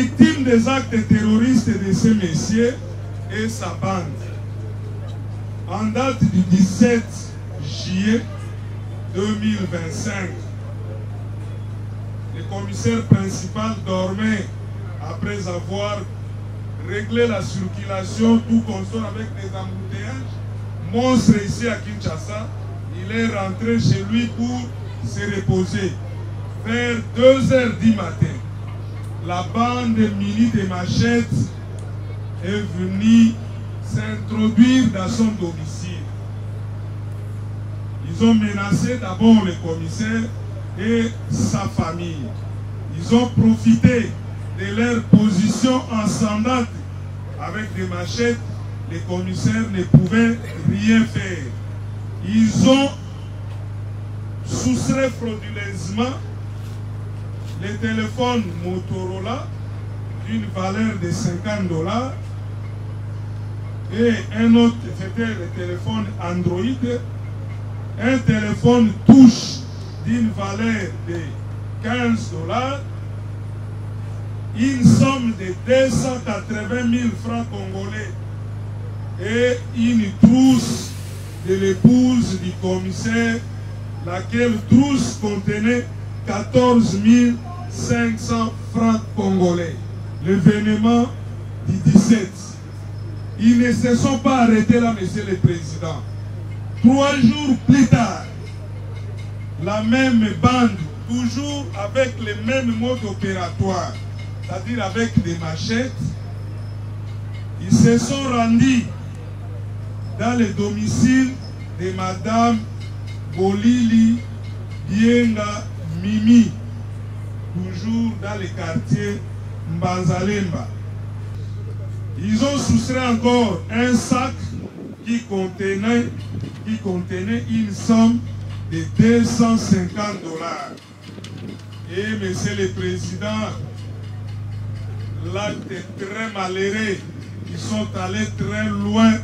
victime des actes terroristes de ces messieurs et sa bande. En date du 17 juillet 2025, le commissaire principal dormait après avoir réglé la circulation tout consort avec des embouteillages monstres ici à Kinshasa. Il est rentré chez lui pour se reposer. Vers 2 heures du matin, la bande munie de machettes est venue s'introduire dans son domicile. Ils ont menacé d'abord le commissaire et sa famille. Ils ont profité de leur position ascendante avec des machettes. Les commissaires ne pouvaient rien faire. Ils ont soustrait frauduleusement les téléphones Motorola d'une valeur de $50 et un autre, c'était le téléphone Android, un téléphone touche d'une valeur de $15, une somme de 280 000 francs congolais et une trousse de l'épouse du commissaire, laquelle trousse contenait 14 500 francs congolais. L'événement du 17. Ils ne se sont pas arrêtés là, Monsieur le Président. 3 jours plus tard, la même bande, toujours avec les mêmes modes opératoires, c'est-à-dire avec des machettes, ils se sont rendus dans le domicile de Madame Bolili Bienga Mimi, toujours dans le quartier Mbanzalemba. Ils ont soustrait encore un sac qui contenait une somme de $250. Et Monsieur le Président, l'acte est très malheureux. Ils sont allés très loin,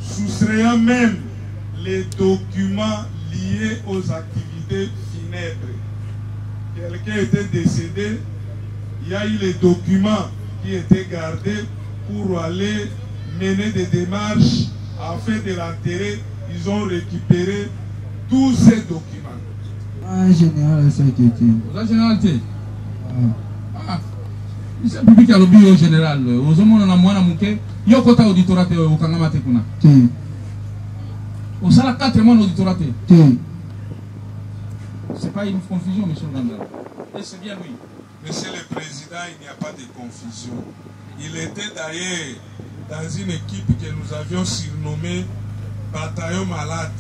soustrayant même les documents liés aux activités funèbres. Quelqu'un était décédé, il y a eu les documents qui étaient gardés pour aller mener des démarches afin de l'enterrer. Ils ont récupéré tous ces documents. Ah, général, ça a été. La généralité. Ah. C'est public à l'objet au général. Aux hommes, on a moins à mouquer. Yokota auditorat au Kangamate Kuna. Au Sala 4 mois auditorat. C'est pas une confusion, monsieur Ganda. Et c'est bien lui. Monsieur le Président, il n'y a pas de confusion. Il était d'ailleurs dans une équipe que nous avions surnommée Bataillon Malade.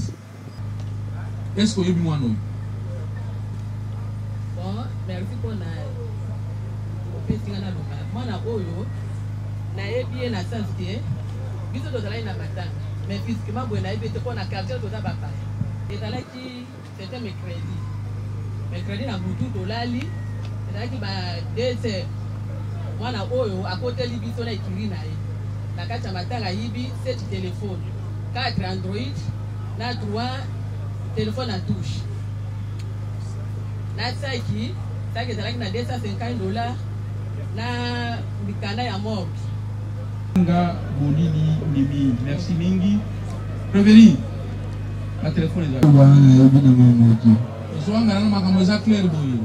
Est-ce qu'il y a eu moi non? Bon, merci pour la moi na oyo na ebi na santé biso to tala na matanga mais physiquement bon na ebi te pour na quartier to ta papa et tala qui c'était mercredi na butu to lali tala qui ba dese wana oyo à côté li biso na ikiri na ye na kati matanga yibi 7 téléphone 4 Android na 3 téléphone à touche na saki tala qui na $250 na mikanda ya mort. Nga Bolili Mimi, merci mingi. Prévenu. La téléphone est là. Zoanga na makambo za clair boyo.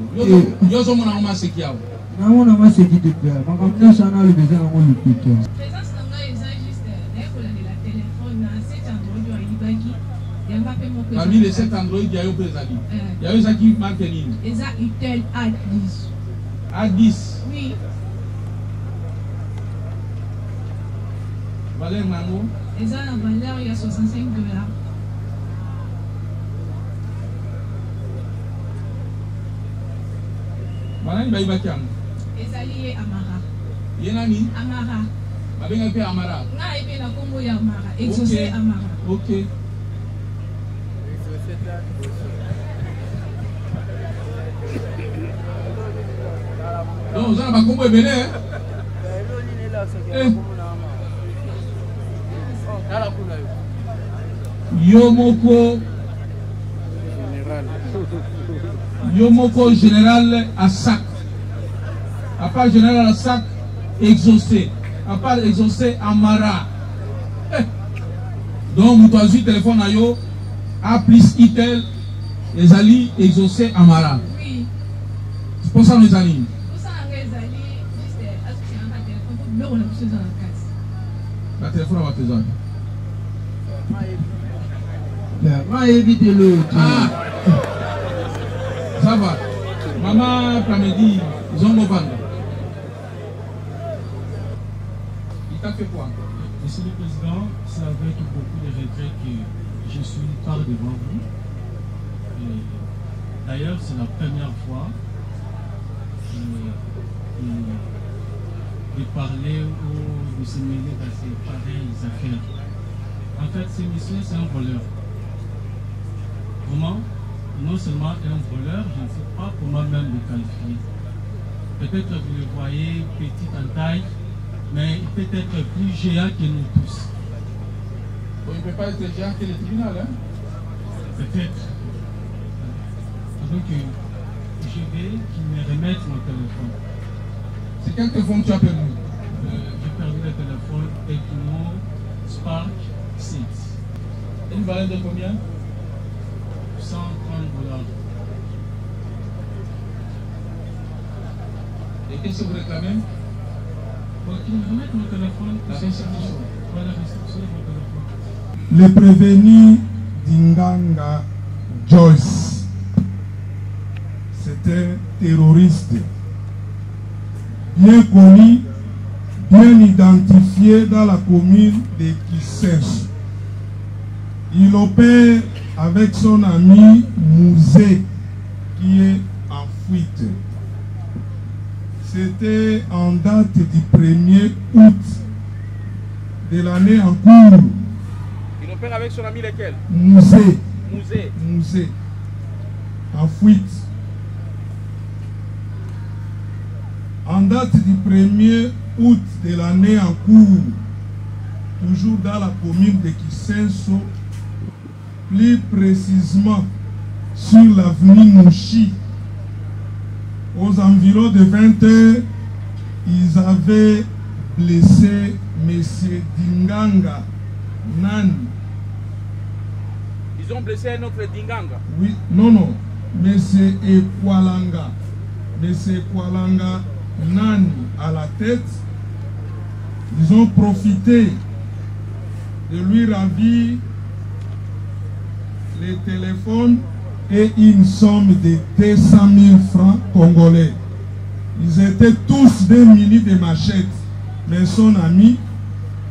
Yo zo mona ngoma sekiao. Na mona ngoma sekite pe. Makambo sana le besoin ngoma lupito. Présence nga eza juste pour la téléphone na 7 Android wa ibaki. Yamba pe mo. Parmi les 7 Android ya yo présali. Ya yo zaki marque nini? Eza Itel A10. A10. Oui. Valeur Mango. Eza la valeur il y a $65. Banani ba ibaki am. Eza lié Amara. Yenani? Amara. Babenga pe Amara. Na ebe na Congo ya Amara. Exaucé Amara. OK. Donc vous avez pas combo ebele hein? Yomoko général à sac. À part Général Lassac, exaucé. À part exaucé, Amara. Donc, vous avez téléphone à yo, A plus Itel, les alliés exaucé Amara. Oui. C'est pour ça que nous alliés. Pour ça, les alliés, juste associer un téléphone pour bureau de la dans la casse. La téléphone va te donner. Moi, éviter l'autre. Ah! Ça va. Maman, après-midi, ils ont vendre. Il t'a fait quoi? Monsieur le Président, c'est avec beaucoup de regret que je suis par devant vous. D'ailleurs, c'est la première fois de parler ou de se mêler dans ces pareilles affaires. En fait, ce monsieur, c'est un voleur. Vraiment, non seulement un voleur, je ne sais pas comment même le qualifier. Peut-être vous le voyez petit en taille, mais il peut être plus géant que nous tous. Bon, il ne peut pas être géant que le tribunal, hein? Peut-être. Donc, je vais qu'il me remette mon téléphone. C'est quel téléphone tu as perdu? J'ai perdu le téléphone Tecno Spark 6. Une valeur de combien? 130 $. Et qu'est-ce que vous réclamez? Pour qu'il me remette mon téléphone. La restitution. Voilà, la restitution de mon téléphone. Le prévenu d'Inganga Joyce, c'était terroriste, bien connu, bien identifié dans la commune de Kisses. Il opère avec son ami Mouzé, qui est en fuite. C'était en date du 1er août de l'année en cours. Il opère avec son ami lequel? Mouzé. Mouzé. En fuite. En date du 1er août de l'année en cours, toujours dans la commune de Kisenso, plus précisément sur l'avenue Mouchi, aux environs de 20 h, ils avaient blessé M. Dinganga Nan. Ils ont blessé un autre Dinganga. Oui, non, M. Ekwalanga. M. Ekwalanga Nan à la tête. Ils ont profité de lui ravir les téléphones et une somme de 200 000 francs congolais. Ils étaient tous démunis de machettes, mais son ami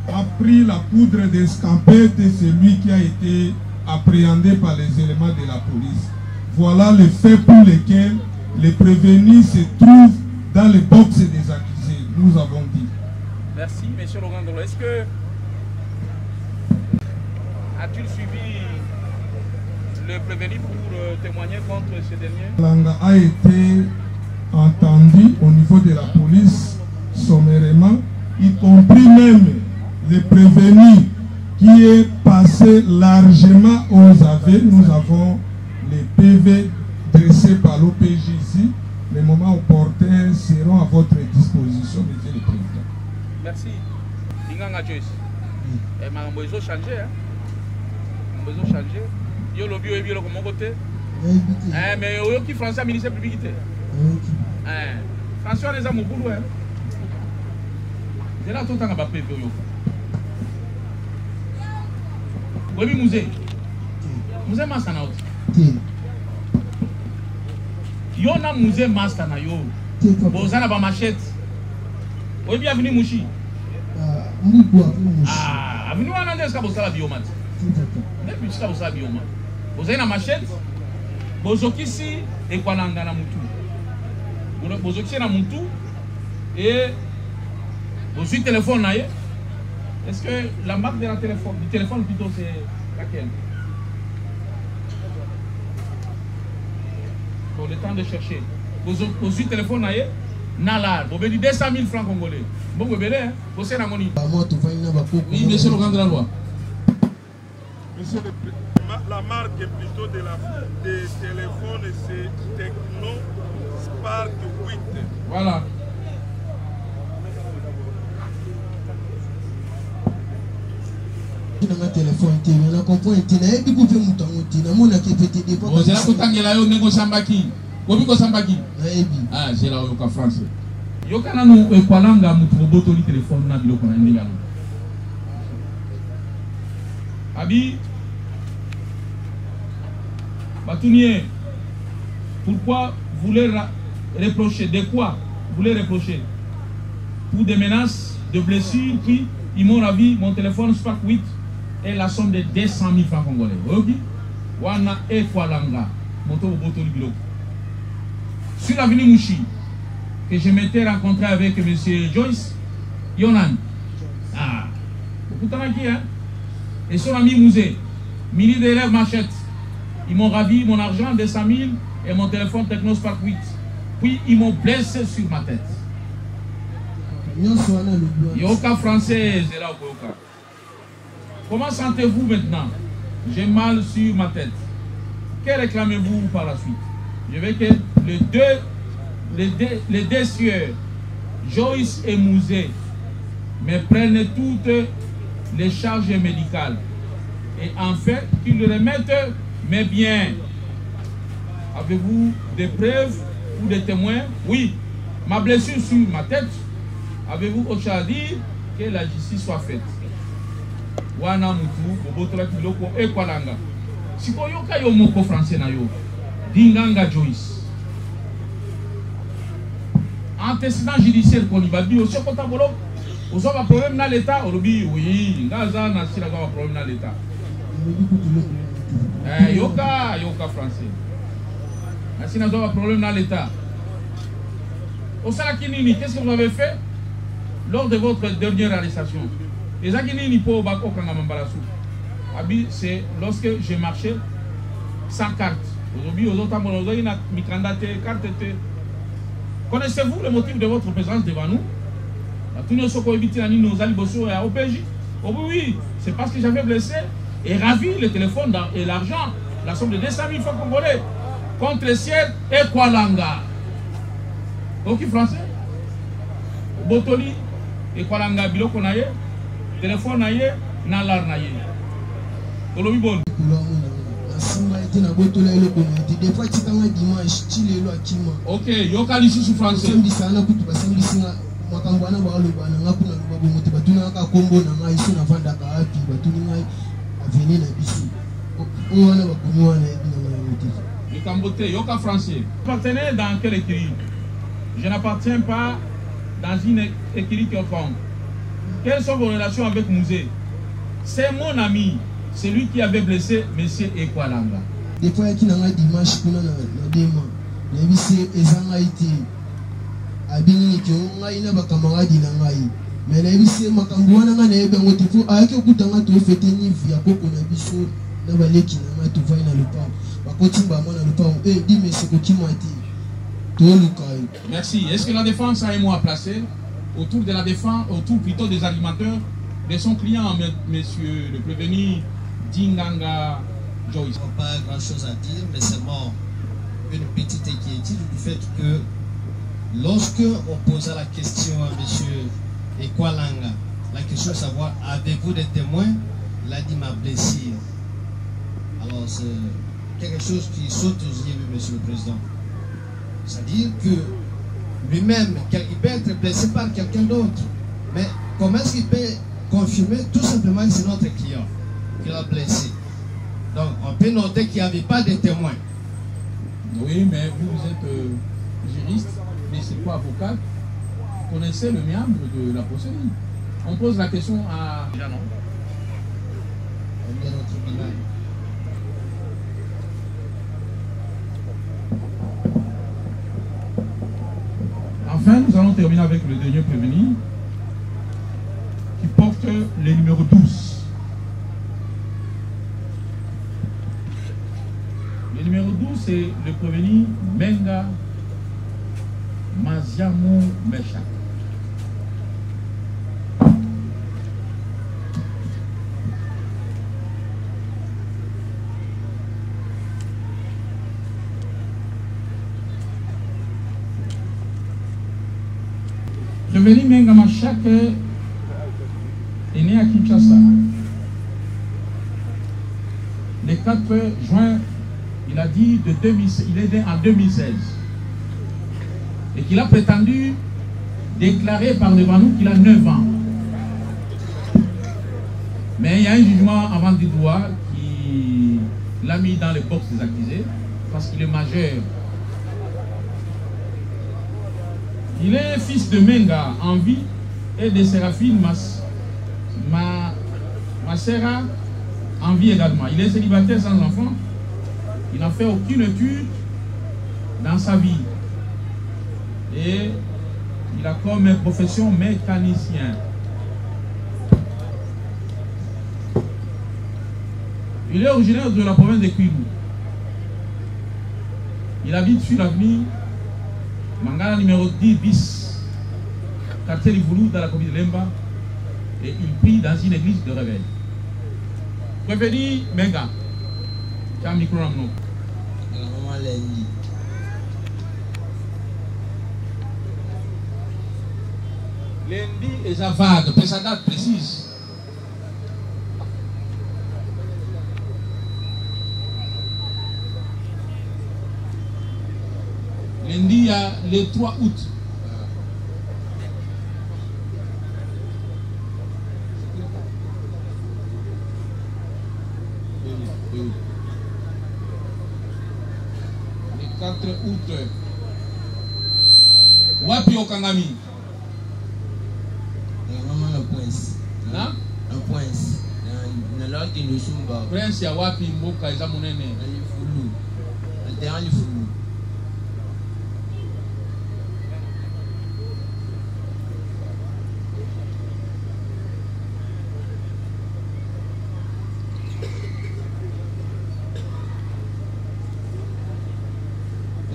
a pris la poudre d'escampette de celui qui a été appréhendé par les éléments de la police. Voilà les faits pour lesquels les prévenus se trouvent dans les box des accusés, nous avons dit. Merci, M. Laurent Dolo. Est-ce que as-tu suivi le prévenu pour témoigner contre ce dernier? Langa a été entendu au niveau de la police sommairement, y compris même le prévenu qui est passé largement aux aveux. Nous avons les PV dressés par l'OPJ ici. Les moments opportuns seront à votre disposition, Monsieur le Président. Merci. Dinganga Joyce. Et ma ils ont changé, hein? Ils ont changé. Yo le bio et bien de mon côté. Mais yo qui français ministère public. François les amours boulot, hein? C'est là tout le temps à PV yo. Oui, musée. Musée Masana. Yo na musée Masana yo. Bozana ba machette. Oui, bienvenue Mouchi. Ah, avenue Anandès ka bosala biomat. Depuis que bosala biomat. Bozana na machette. Bozokisi et kwananga na mutu. Bozokisi na mutu et bozui téléphone na ye. Est-ce que la marque de la téléphone, du téléphone plutôt c'est laquelle? Pour le temps de chercher. Bozui téléphone na ye. Nala, vous avez dit 200 000 francs congolais. Bon, vous avez dit, vous savez, oui, monsieur le grand de la loi. Monsieur le Président, la marque plutôt de téléphone, c'est Tecno Spark 8. Voilà. dans un téléphone, on a compris, on a dit que vous avez des Vous avez ah, j'ai la yoka français. Yoka na no ekwalanga mutroboto li téléphone na biloko na ndinga. Abi Batunier, pourquoi vous voulez reprocher? De quoi vous voulez reprocher? Pour des menaces, de blessures, puis ils m'ont ravi mon téléphone Spark 8 et la somme de 200 000 francs congolais. Ok? Wana ekwalanga mutroboto li biloko. Sur l'avenue Mouchi, que je m'étais rencontré avec M. Joyce, Yonan. Ah, beaucoup de temps qui, hein? Et son ami Mouzé, mini d'élèves Machette. Ils m'ont ravi mon argent, 200 000 et mon téléphone Techno Spark 8. Puis ils m'ont blessé sur ma tête. Yoka français, c'est là au Yoka. Comment sentez-vous maintenant? J'ai mal sur ma tête. Que réclamez-vous par la suite? Je veux que les deux sieurs, Joyce et Mouzé, me prennent toutes les charges médicales. Et en fait, qu'ils remettent mes biens. Avez-vous des preuves ou des témoins? Oui. Ma blessure sur ma tête, avez-vous autre chose à dire? Que la justice soit faite. Wana mutu, bobotola kiloko ekwalanga. Siko yoka yo moko français na yo. Dinganga Joyce. Antécédent judiciaire qu'on y va dire, aussi quand on a un problème dans l'État, on dit oui, Gaza n'a pas un problème dans l'État. Yoka français. N'a pas un problème dans l'État. Au Salakinini, qu'est-ce que vous avez fait lors de votre dernière arrestation? Les Akinini pour Bako Kangamambalasu. C'est lorsque j'ai marché sans carte. Aujourd'hui, aux autres connaissez-vous le motif de votre présence devant nous? Oh oui, c'est parce que j'avais blessé et ravi le téléphone et l'argent, la somme de 200 000 francs congolais contre le ciel et Kwalanga. Ok, français? Botoli et Kwalanga biloko naye, téléphone naye, nalar naye. Olobi bon. Ok, yoka lisi sous français. Yoka français. Vous appartenez dans quel écurie? Je n'appartiens pas dans une écurie quelconque. Quelles sont vos relations avec Mouzé? C'est mon ami. C'est lui qui avait blessé M. Ekwalanga. Des fois, il y a un dimanche pour nous démon. Mais c'est Ezangaïti. Abini qui ont un camarade d'Inangaï. Mais les lycées Makambouana n'a pas motivé à que vous t'en avez fait une vie à Coco Nabiso, Nabalé qui n'a pas tout fait dans le temps. Par contre, le temps, et dis, mais c'est que tu m'as dit. Merci. Est-ce que la défense a un mot à placer autour de la défense, autour plutôt des animateurs de son client, monsieur le prévenu Dinganga Joyce? Pas grand chose à dire, mais seulement une petite inquiétude du fait que lorsque on posa la question à monsieur Ekwalanga, la question de savoir avez-vous des témoins, il a dit ma blessure. Alors c'est quelque chose qui saute aux yeux, monsieur le président. C'est-à-dire que lui-même, il peut être blessé par quelqu'un d'autre, mais comment est-ce qu'il peut confirmer tout simplement que c'est notre client qui l'a blessé? Donc on peut noter qu'il n'y avait pas de témoins. Oui, mais vous êtes juriste, mais c'est pas avocat. Vous connaissez le méandre de la procédure. On pose la question à Janon. On vient au tribunal. Enfin, nous allons terminer avec le dernier prévenu qui porte le numéro 12. Le numéro 12, c'est le prévenu Menga Maziamou Mecha. Prévenu Menga Machak est né à Kinshasa le 4 juin, il a dit il est né en 2016 et qu'il a prétendu déclarer par devant nous qu'il a 9 ans. Mais il y a un jugement avant du droit qui l'a mis dans les box des accusés parce qu'il est majeur. Il est fils de Menga en vie et de Séraphine Masera en vie également. Il est célibataire sans enfant. Il n'a fait aucune étude dans sa vie. Et il a comme profession mécanicien. Il est originaire de la province de Kwilu. Il habite sur l'avenue Mangala numéro 10 bis, quartier Livoulou dans la commune de Lemba. Et il prie dans une église de réveil. Prévenu Menga. Tu as un micro à nous. Lundi et sa vague, mais sa date précise. Lundi, il y a le 3 août. Le 4 août. Wapi Okangami? Prince ya wapi mboka eza monene Lifulu. Terrain Lifulu.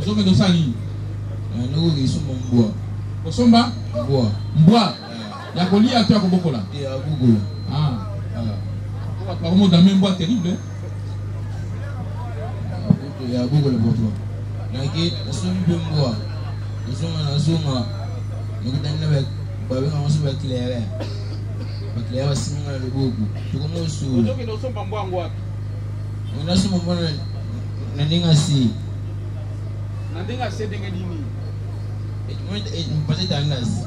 Osome dosani. Nous ressoumons Mboa. Osomba? Mboa. Mboa. Ya kolia to ya kobokola. Ya Google. Ah. Apparemment dans même boîte terrible. Il y a beaucoup de boîtes. Il y a qui sont bien bois. Ils sont en azuma. Nous avons avec Babi on se va clairer. Va clairer aussi le beaucoup. Tu commences sur. Nous sommes pas bois en bois. On a ce moment Nandinga si. Nandinga c'est dingue dini. Et moi peut-être angas.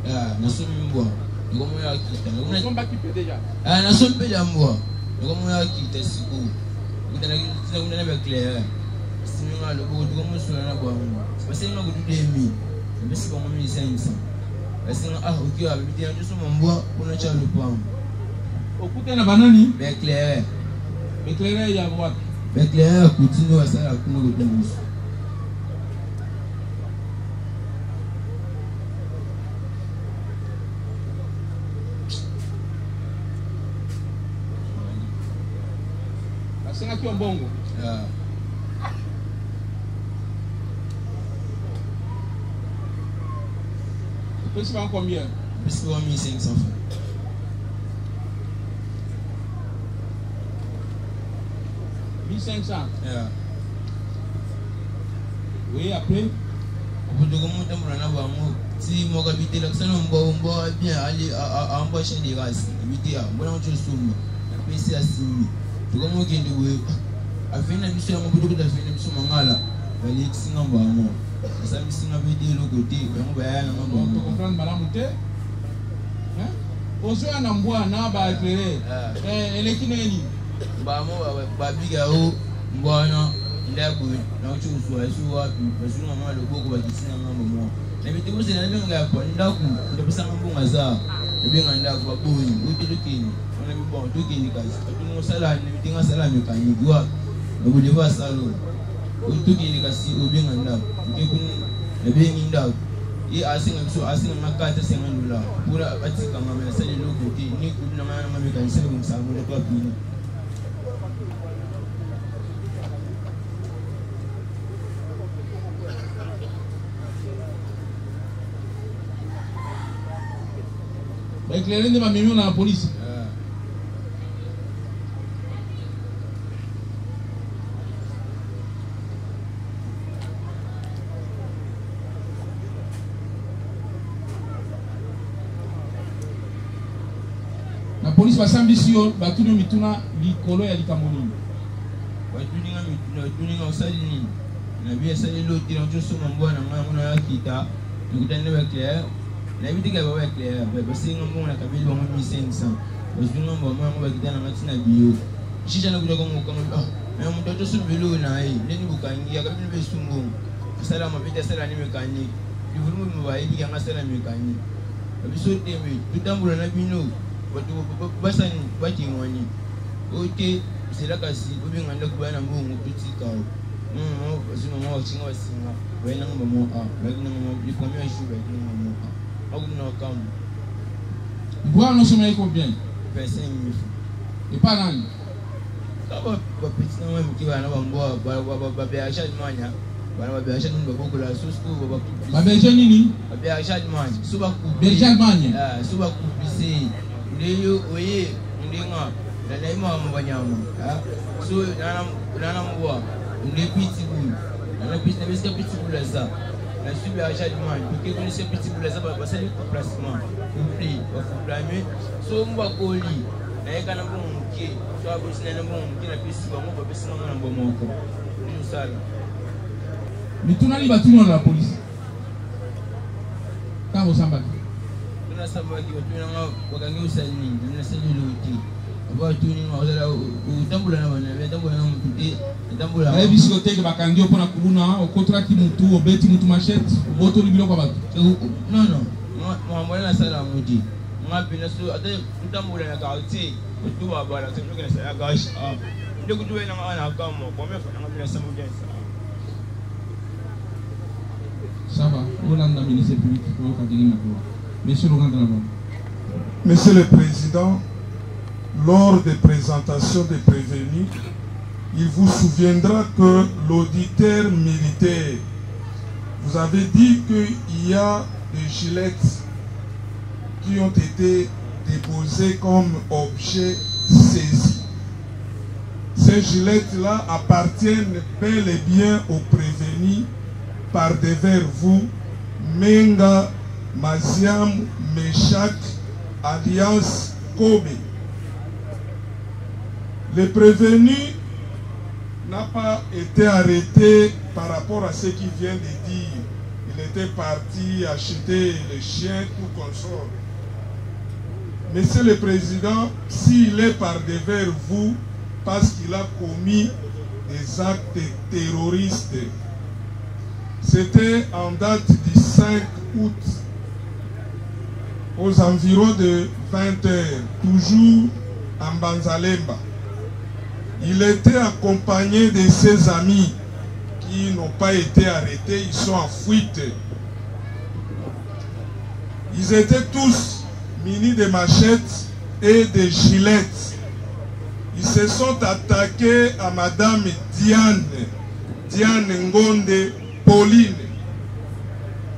Ah, nous sommes bois. Nous sommes pas qui déjà. Ah, nous sommes pas d'ambois. Nous sommes qui te sigo. Nous avons avec clair. Si nous avons le beau, nous sommes sur la boîte. Parce que nous avons des amis. Mais c'est comme 1500. Parce que ok, nous sommes en bois pour notre char le pain. Au côté de la banane, éclairé. Éclairé, il y a droite. Éclairé, continue à ça, la couleur de plus. C'est qui est bongo. Le prix va combien? Le prix va 1500 francs. Oui, après. On peut remonter si moi habite là, ça on va bien aller à embaucher des races. Habiter à bon on chose somme. Après c'est à 6000. Tu comment qui dit a fait une mission on peut faire une mission mangala. Bali singa mbamo. Ça me singa vidéo le côté, on va aller on peut comprendre madame Mouté. Hein? Ozo na mbwa na ba éclairé. Elle est qui neni? Mbamo ba biga o mbwana ndabu na uchuzo asu wapi? Basu mama le boko ba kisina ngambo. Na mitego sina ndio ngapo ndaku ndapesa ngambo ngaza. Ebenga ndaku baboyi utilukini. On a mis bon tout qui kazi. Tout mon salaire ne mitinga salaire mécanique wa. Na buleva salon. Tout qui kazi obenga ndaku. Nkekun ebenga ndaku. Et asinga makata $50 pour atika mama sali le côté ni kuna mama mécanicien comme ça mo pas pini. Éclairé de ma mimi na la police. La police va s'ambitieux, va tout le mituna likolo ya likamoni. tuninga salini na bia salilo tino joso mambwana ngana kita ngudane ba clair na bitika ba clair ba singa mbona kabili ba mami 500 ozunga mbona ba kitana ngatina bio shisha na kuja kongo kongo na mtoto subilo na hii nini bukangia kabili be sungu sala mabita sala ni mekani divuru mbaye bika sala mekani abiso teme tutambula na bino watu basani bakingwani oke sela kasi ubinganda kubana mbungu tutika zino mo chinga singa wena ngamo bagina ngamo diplômé à jouer bagina ngamo aguna kam Bois non sommeil combien 25 000 et pas nan kaba ba petit na mwe kiwa na bamboa ba biacha manya bana ba biacha ni baboko la susku ba biacha nini ba biacha manya suba ku biacha manya suba ku bise ndeyo oye ndinga na naima mbanyama so nana mwa ndepiti bulu nana piti na beska piti bulu za na subi a jadman porque quando você piti bulu za ba sali ku placement complet ba fulame so mba koli na yeka na mbunke so abo sina na mbunke na pisi ba mo ba pisi na mbo moko ni sala mituna ni batuna la police kama samba tuna samba ki batuna wakangi usali ni na sali luti ba tuni ngawala utambula na bana utambula na mtuti utambula na bibliothèque bakangi opona kuluna okotraki mutu obeti mutu machette boto libilo kwa batu non mwambona na sala mudi ngapina so ate utambula na kauti utuwa bala so ngene sa gash ndio kutuwe na ana kama kwa mefa ngapina sa mudi ça va Hollande ministre public ko kadini mako monsieur Monsieur le Président, lors des présentations des prévenus, il vous souviendra que l'auditeur militaire, vous avez dit qu'il y a des gilettes qui ont été déposées comme objet saisi. Ces gilettes-là appartiennent bel et bien aux prévenus par devers vous, Menga, Maziam, Meshak, Alliance, Kobe. Le prévenu n'a pas été arrêté par rapport à ce qu'il vient de dire. Il était parti acheter les chiens, tout consort. Monsieur le Président, s'il est par devers vous, parce qu'il a commis des actes terroristes, c'était en date du 5 août, aux environs de 20 h, toujours en Banzalemba. Il était accompagné de ses amis qui n'ont pas été arrêtés, ils sont en fuite. Ils étaient tous munis de machettes et de gilettes. Ils se sont attaqués à Madame Diane Ngonde Pauline,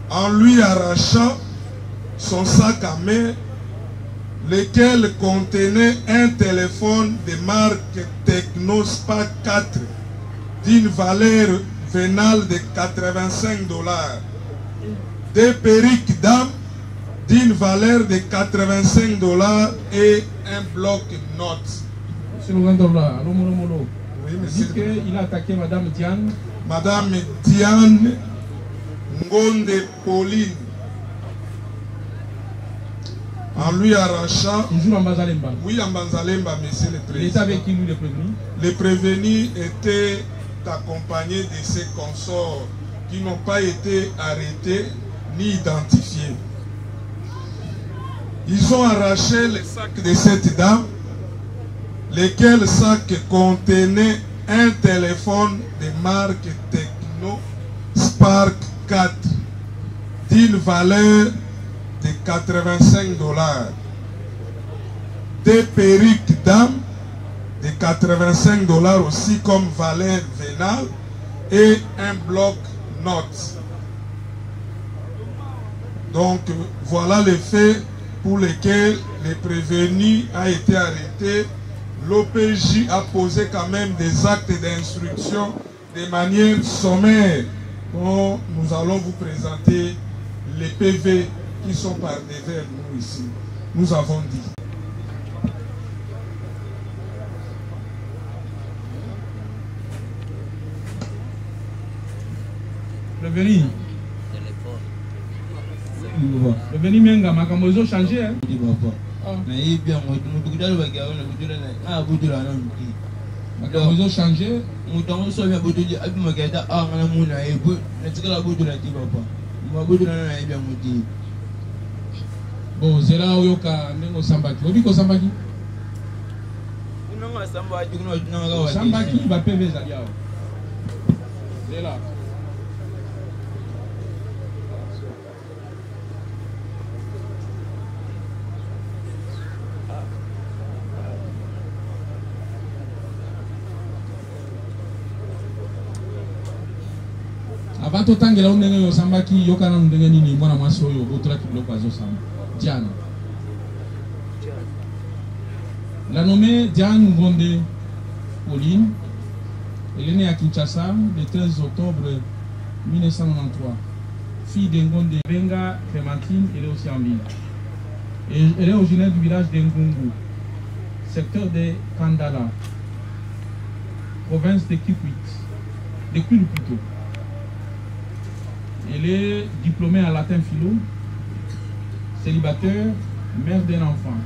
en lui arrachant son sac à main, lequel contenait un téléphone de marque Technospa 4 d'une valeur vénale de 85 $, des perruques d'âme d'une valeur de 85 $ et un bloc-notes. Monsieur Lugandovla, oui, monsieur. Il a attaqué Madame Diane. Madame Diane Ngonde Pauline, en lui arrachant. Toujours en Banzalemba. Oui, en Banzalemba, monsieur le Président. Il était avec qui, lui, le prévenu? Les prévenus étaient accompagnés de ses consorts qui n'ont pas été arrêtés ni identifiés. Ils ont arraché le sac de cette dame, lequel sac contenait un téléphone de marque Techno Spark 4 d'une valeur de 85 $, des perruques d'âme de 85 $ aussi comme valeur vénale et un bloc-notes. Donc voilà les faits pour lesquels le prévenu a été arrêté. L'OPJ a posé quand même des actes d'instruction de manière sommaire. Bon, nous allons vous présenter les PV qui sont par devers nous ici. Nous avons dit. Revenu. Revenu Menga, ma comme ils ont changé. Hein? Mais il bien, moi, je suis ils ont changé. Bon, c'est là où il y a un Sambaki. Vous dites que Sambaki? Sambaki va payer les alliés. C'est là. Avant tout temps, il y a un Sambaki, il y a un Ndengeni, moi, je suis Diane. La nommée Diane Ngonde Pauline, elle est née à Kinshasa le 13 octobre 1993. Fille d'Ngonde Benga Clémentine, elle est aussi en ville. Et elle est originaire du village d'Ngungu, secteur de Kandala, province de Kwilu plutôt. Elle est diplômée en latin philo, célibataire, mère d'un enfant.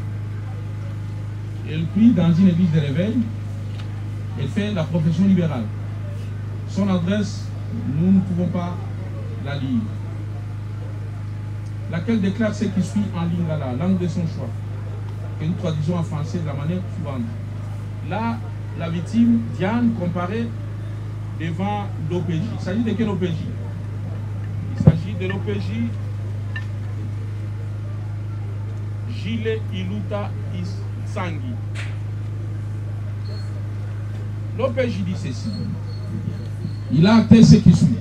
Elle prie dans une église de réveil. Elle fait la profession libérale. Son adresse, nous ne pouvons pas la lire. Laquelle déclare ce qui suit en lingala, langue de son choix, que nous traduisons en français de la manière suivante. Là, la victime, Diane, comparée devant l'OPJ. Il s'agit de quel OPJ? Il s'agit de l'OPJ Gile Iluta Isangi. L'OPJ dit ceci. Il a acté ce qui suit.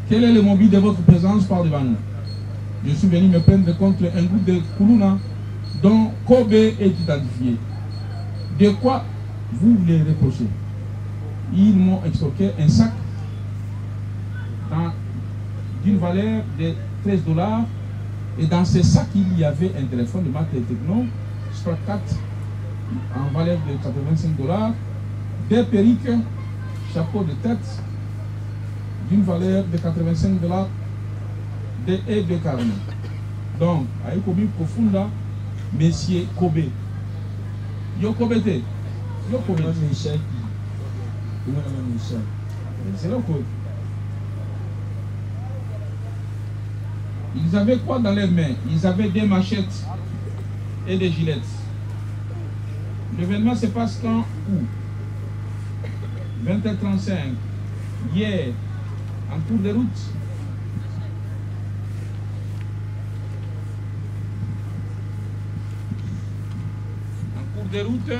Quel est le mobile de votre présence par devant nous? Je suis venu me plaindre contre un groupe de Kuluna dont Kobe est identifié. De quoi vous les reprochez? Ils m'ont extorqué un sac d'une valeur de $13. Et dans ce sac, il y avait un téléphone de marque Techno, Spark 4, en valeur de $85, des perruques, chapeau de tête, d'une valeur de $85, et de carnet. Donc, à Kobe Profunda, Monsieur Kobe. Yo Kobe te. Yo Kobe. C'est là Kobe. Ils avaient quoi dans leurs mains? Ils avaient des machettes et des gilettes. L'événement se passe quand? Où? 20h35. Hier, en cours de route. En cours de route,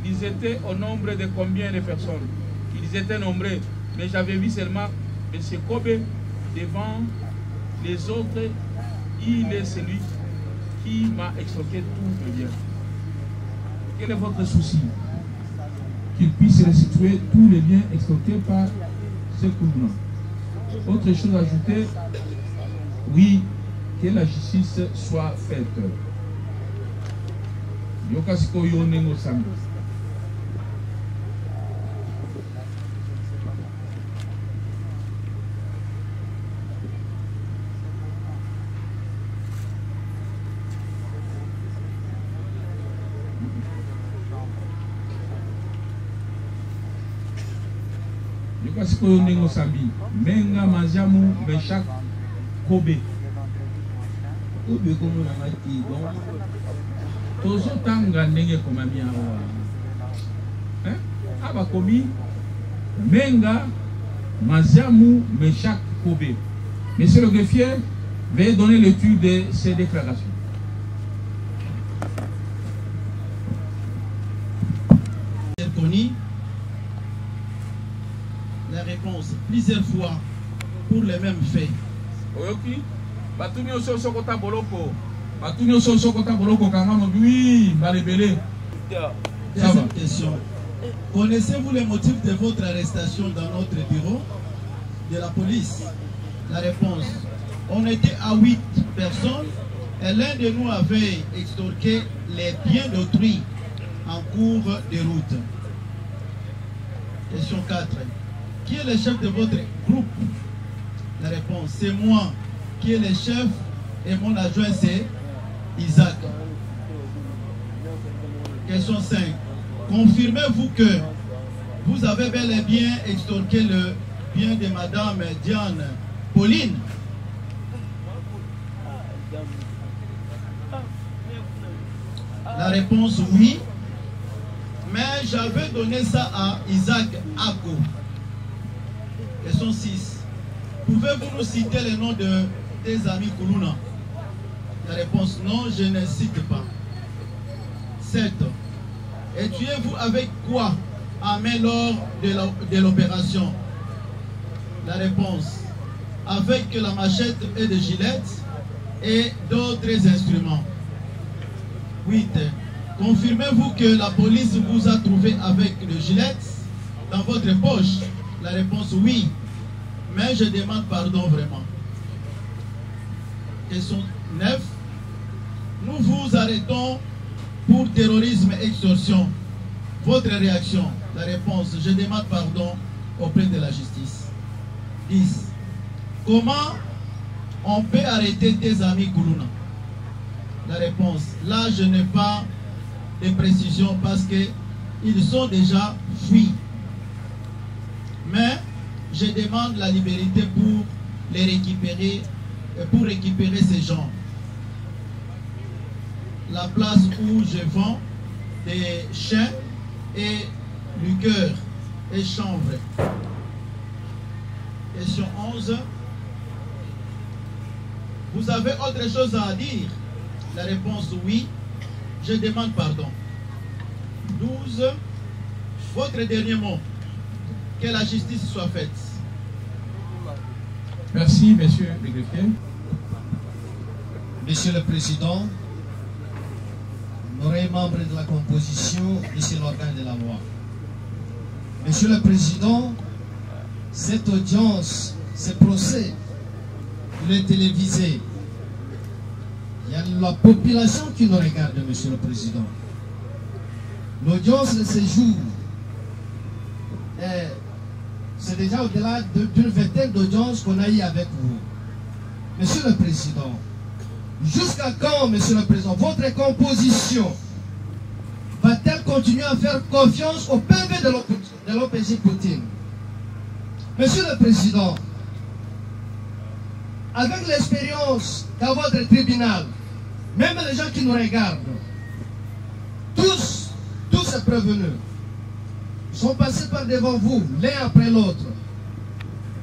ils étaient au nombre de combien de personnes? Ils étaient nombreux, mais j'avais vu seulement M. Kobe devant les autres. Il est celui qui m'a extorqué tout le bien. Quel est votre souci? Qu'il puisse restituer tous les biens extorqués par ce courant. Autre chose ajoutée, oui, que la justice soit faite. Yokasiko Yonengo Sambo. Yokasiko Yonengo Sambi. Menga Maziamu Meshak Kobe. Kobe comme la mati. Tozotanga ndenge komami awa. Aba komi Menga Maziamu Meshak Kobe. Monsieur le greffier, veuillez donner lecture de ces déclarations. La réponse plusieurs fois pour les mêmes faits. Oyoki, batuni ososo kota boloko. Batuni ososo kota boloko kangamo oui, balebele. Deuxième question. Connaissez-vous les motifs de votre arrestation dans notre bureau de la police? La réponse. On était à 8 personnes et l'un de nous avait extorqué les biens d'autrui en cours de route. Question 4. Qui est le chef de votre groupe? La réponse, c'est moi qui est le chef et mon adjoint c'est Isaac. Question 5. Confirmez-vous que vous avez bel et bien extorqué le bien de Madame Diane Pauline? La réponse oui, mais j'avais donné ça à Isaac Ago. Question 6. Pouvez-vous nous citer les noms de tes amis Koulouna? La réponse non, je ne cite pas. 7. Étudiez-vous avec quoi à main lors de l'opération? La réponse avec la machette et des gilettes et d'autres instruments. 8. Confirmez-vous que la police vous a trouvé avec le gilet dans votre poche? La réponse oui, mais je demande pardon vraiment. Question 9. Nous vous arrêtons pour terrorisme et extorsion. Votre réaction? La réponse, je demande pardon auprès de la justice. 10. Comment on peut arrêter tes amis Koulouna? La réponse, là je n'ai pas de précision parce qu'ils sont déjà fuis. Mais je demande la liberté pour les récupérer, pour récupérer ces gens. La place où je vends des chiens et liqueurs et chanvre. Question 11. Vous avez autre chose à dire? La réponse oui. Je demande pardon. 12. Votre dernier mot. Que la justice soit faite. Merci, monsieur le greffier. Monsieur le Président, honorés membres de la composition de cet organe de la loi. Monsieur le Président, cette audience, ce procès, il est télévisé. Il y a la population qui nous regarde, Monsieur le Président. L'audience de ce jour, c'est déjà au-delà d'une vingtaine d'audiences qu'on a eu avec vous. Monsieur le Président, jusqu'à quand, Monsieur le Président, votre composition va-t-elle continuer à faire confiance au PV de l'OPJ Poutine? Monsieur le Président, avec l'expérience dans votre tribunal, même les gens qui nous regardent, tous ces prévenus sont passés par devant vous, l'un après l'autre.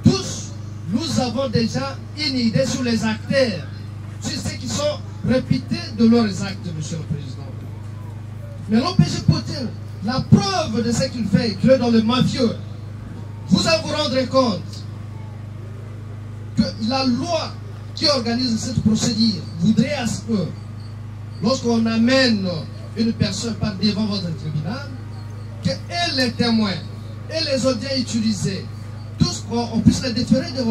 Tous, nous avons déjà une idée sur les acteurs, sur ceux qui sont réputés de leurs actes, Monsieur le Président. Mais l'OPJ Poutine, la preuve de ce qu'il fait, qu'il est dans le mafieux, vous allez vous rendre compte que la loi qui organise cette procédure voudrait à ce que, lorsqu'on amène une personne par devant votre tribunal, que les témoins et les audiens utilisés, tous qu'on puisse les déférer de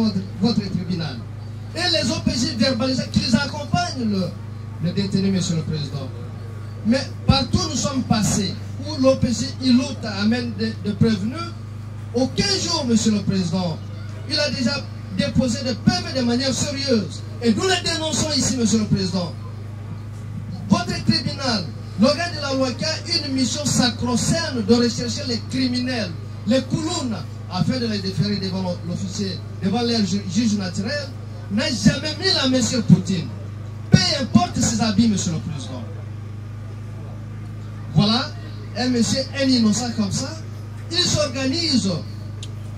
votre tribunal. Et les OPJ verbalisés qui les accompagnent, le détenu, Monsieur le Président. Mais partout nous sommes passés, où l'OPJ Ilout amène des prévenus, aucun jour, Monsieur le Président, il a déjà déposé des PV de manière sérieuse. Et nous les dénonçons ici, Monsieur le Président. Votre tribunal, l'organe de la loi qui a une mission sacro-sainte de rechercher les criminels, les Koulouna, afin de les déférer devant l'officier, devant leur juge naturel, n'a jamais mis la main sur Poutine. Peu importe ses habits, Monsieur le Président. Voilà, un monsieur, un innocent comme ça, il s'organise,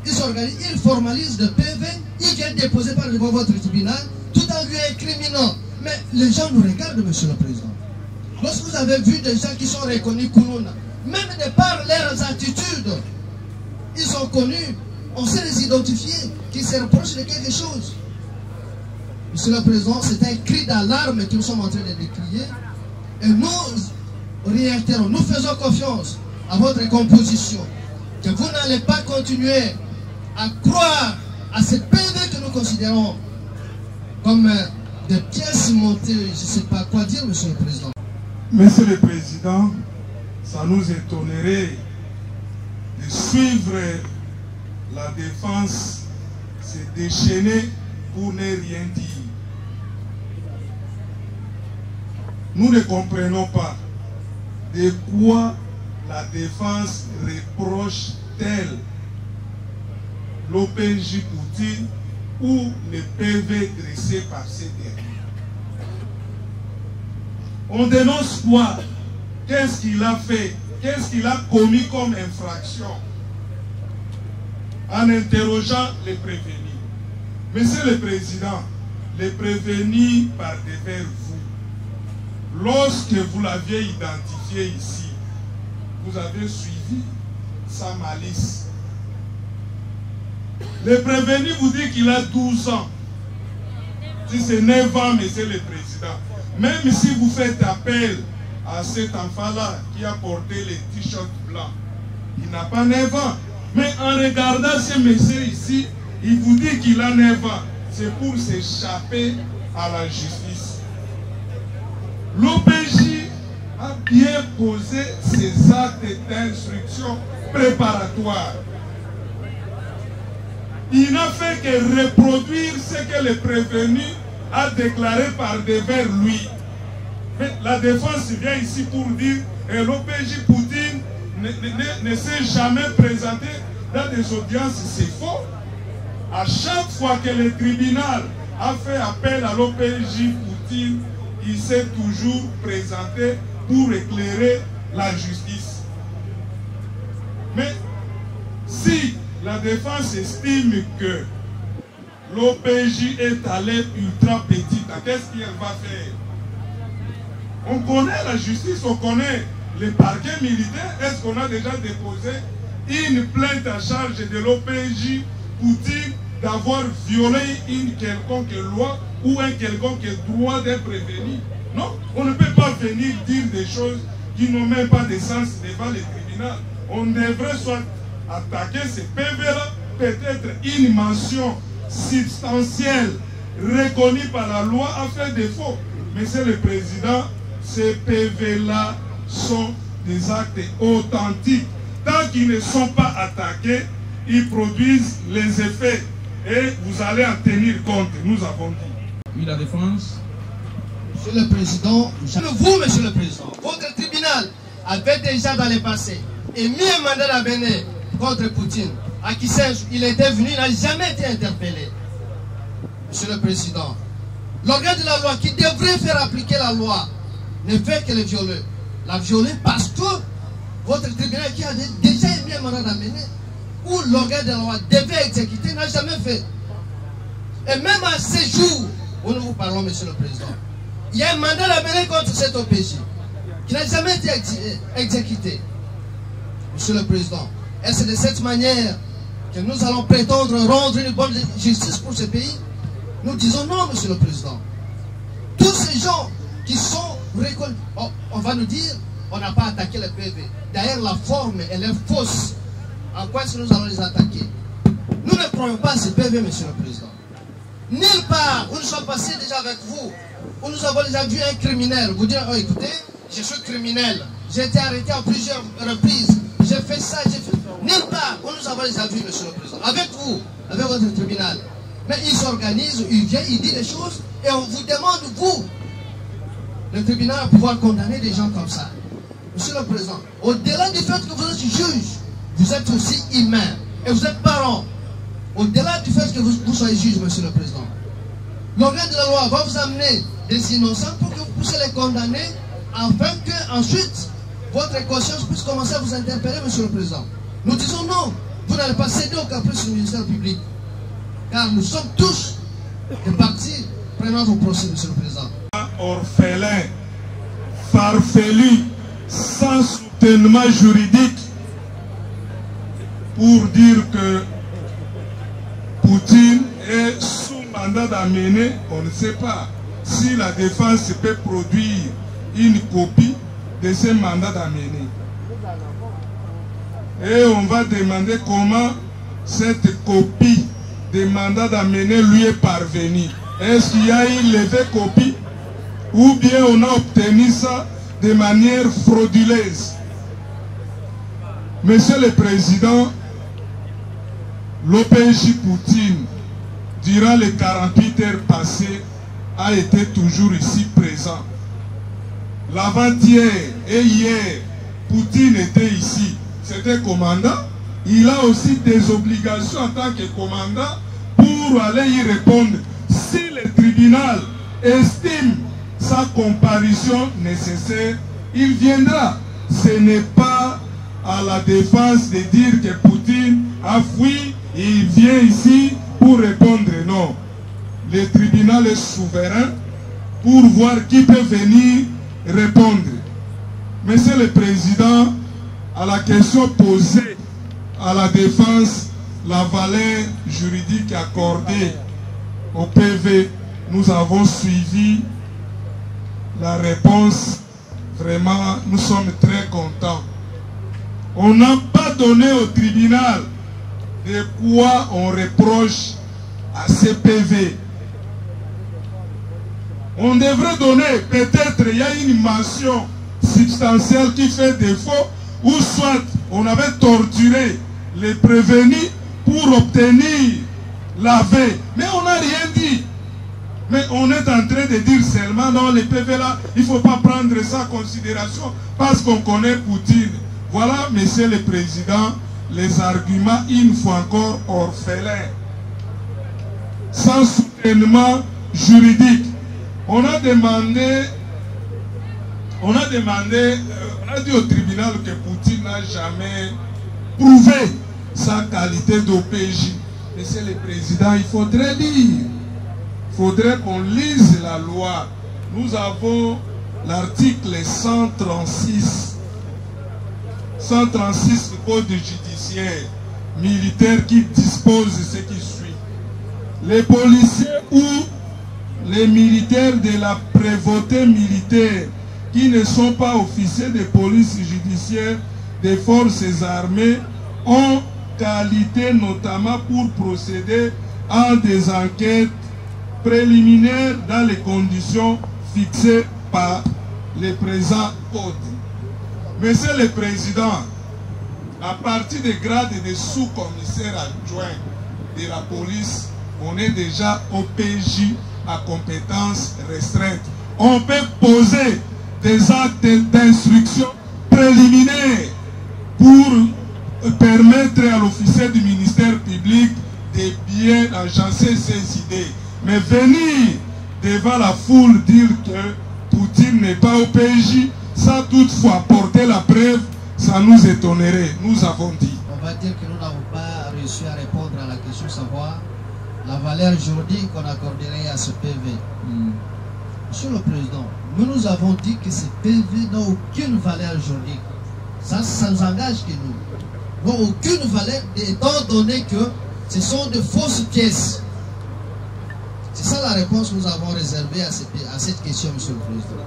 il formalise de PV, il vient déposer par devant votre tribunal, tout en lui incriminant. Mais les gens nous regardent, Monsieur le Président. Lorsque vous avez vu des gens qui sont reconnus Koulouna, même de par leurs attitudes, ils sont connus, on sait les identifier, qui se reprochent de quelque chose. Monsieur le Président, c'est un cri d'alarme que nous sommes en train de décrier. Et nous réitérons, nous faisons confiance à votre composition, que vous n'allez pas continuer à croire à ces PV que nous considérons comme des pièces montées, je ne sais pas quoi dire, Monsieur le Président. Monsieur le Président, ça nous étonnerait de suivre la défense, se déchaîner pour ne rien dire. Nous ne comprenons pas de quoi la défense reproche-t-elle l'OPJ Poutine ou le PV dressé par ces derniers. On dénonce quoi? Qu'est-ce qu'il a fait? Qu'est-ce qu'il a commis comme infraction? En interrogeant les prévenus. Monsieur le Président, les prévenus par devers vous, lorsque vous l'aviez identifié ici, vous avez suivi sa malice. Le prévenu vous dit qu'il a 12 ans. Si c'est 9 ans, Monsieur le Président, même si vous faites appel à cet enfant-là qui a porté les t-shirts blancs, il n'a pas 9 ans. Mais en regardant ce monsieur ici, il vous dit qu'il a 9 ans. C'est pour s'échapper à la justice. L'OPJ a bien posé ses actes d'instruction préparatoires. Il n'a fait que reproduire ce que le prévenu a déclaré par devers lui. Mais la défense vient ici pour dire que l'OPJ Poutine ne s'est jamais présenté dans des audiences. C'est faux. À chaque fois que le tribunal a fait appel à l'OPJ Poutine, il s'est toujours présenté pour éclairer la justice. Mais si la défense estime que l'OPJ est allée ultra petite, qu'est-ce qu'elle va faire? On connaît la justice, on connaît les parquets militaires. Est-ce qu'on a déjà déposé une plainte à charge de l'OPJ Poutine d'avoir violé une quelconque loi ou un quelconque droit d'être prévenu? Non, on ne peut pas venir dire des choses qui n'ont même pas de sens devant les tribunaux. On devrait soit attaquer ces PV-là, peut-être une mention substantielle reconnue par la loi a fait défaut. Monsieur le Président, ces PV-là sont des actes authentiques. Tant qu'ils ne sont pas attaqués, ils produisent les effets. Et vous allez en tenir compte, nous avons dit. Oui, la défense. Monsieur le Président, vous, Monsieur le Président, votre tribunal avait déjà dans le passé émis un mandat d'amener contre Poutine. À Kissinger, il était venu, il n'a jamais été interpellé. Monsieur le Président, l'organe de la loi qui devrait faire appliquer la loi ne fait que le violer. La violer parce que votre tribunal qui a déjà émis un mandat d'amener, où l'organe de la loi devait exécuter, n'a jamais fait. Et même à ces jours où nous vous parlons, Monsieur le Président, il y a un mandat d'amener contre cet OPJ qui n'a jamais été exécuté. Monsieur le Président, est-ce de cette manière que nous allons prétendre rendre une bonne justice pour ce pays? Nous disons non, Monsieur le Président. Tous ces gens qui sont reconnus, on va nous dire, on n'a pas attaqué le PV. D'ailleurs, la forme, elle est fausse. En quoi est-ce que nous allons les attaquer? Nous ne prenons pas ce PV, Monsieur le Président. Nulle part où nous sommes passés déjà avec vous, où nous avons déjà vu un criminel vous dire, oh, écoutez, je suis criminel, j'ai été arrêté à plusieurs reprises, j'ai fait ça, j'ai fait... Nulle part où nous avons déjà vu, Monsieur le Président, avec vous, avec votre tribunal. Mais il s'organise, il vient, il dit des choses, et on vous demande, vous, le tribunal, à pouvoir condamner des gens comme ça. Monsieur le Président, au-delà du fait que vous êtes juge, vous êtes aussi humain, et vous êtes parent. Au-delà du fait que vous soyez juge, Monsieur le Président, l'organe de la loi va vous amener des innocents pour que vous puissiez les condamner, afin que ensuite votre conscience puisse commencer à vous interpeller, Monsieur le Président. Nous disons non, vous n'allez pas céder au caprice du ministère public, car nous sommes tous des parties prenantes au procès, Monsieur le Président. Orphelin, farfelu, sans soutènement juridique, pour dire que Poutine est sous mandat d'amener, on ne sait pas si la défense peut produire une copie de ce mandat d'amener. Et on va demander comment cette copie de mandat d'amener lui est parvenue. Est-ce qu'il y a une levée copie ou bien on a obtenu ça de manière frauduleuse? Monsieur le Président, l'OPJ Poutine durant les 48 heures passées, a été toujours ici présent. L'avant-hier et hier, Poutine était ici. C'était commandant. Il a aussi des obligations en tant que commandant pour aller y répondre. Si le tribunal estime sa comparution nécessaire, il viendra. Ce n'est pas à la défense de dire que Poutine a fui, il vient ici pour répondre. Non. Le tribunal est souverain pour voir qui peut venir répondre. Monsieur le Président, à la question posée à la défense, la valeur juridique accordée au PV, nous avons suivi la réponse. Vraiment, nous sommes très contents. On n'a pas donné au tribunal de quoi on reproche à ces PV. On devrait donner, peut-être il y a une mention substantielle qui fait défaut, ou soit on avait torturé les prévenus pour obtenir la veille. Mais on n'a rien dit. Mais on est en train de dire seulement dans les PV là, il ne faut pas prendre ça en considération parce qu'on connaît Poutine. Voilà, Monsieur le Président, les arguments une fois encore orphelins, sans soutènement juridique. On a dit au tribunal que Poutine n'a jamais prouvé sa qualité d'OPJ. Monsieur le Président, il faudrait lire. Il faudrait qu'on lise la loi. Nous avons l'article 136 du Code judiciaire militaire qui dispose de ce qui suit. Les policiers ou les militaires de la prévôté militaire qui ne sont pas officiers de police judiciaire des forces armées ont qualité notamment pour procéder à des enquêtes préliminaires dans les conditions fixées par le présent code. Monsieur le Président, à partir des grades de sous-commissaire adjoint de la police, on est déjà OPJ à compétences restreintes. On peut poser des actes d'instruction préliminaires pour permettre à l'officier du ministère public de bien agencer ses idées. Mais venir devant la foule dire que Poutine n'est pas au PJ, sans toutefois porter la preuve, ça nous étonnerait. Nous avons dit. On va dire que nous n'avons pas réussi à répondre à la question, savoir la valeur juridique qu'on accorderait à ce PV. Monsieur le Président, nous avons dit que ce PV n'a aucune valeur juridique. Ça nous engage que nous. N'a aucune valeur, étant donné que ce sont de fausses pièces. C'est ça la réponse que nous avons réservée à cette question, Monsieur le Président.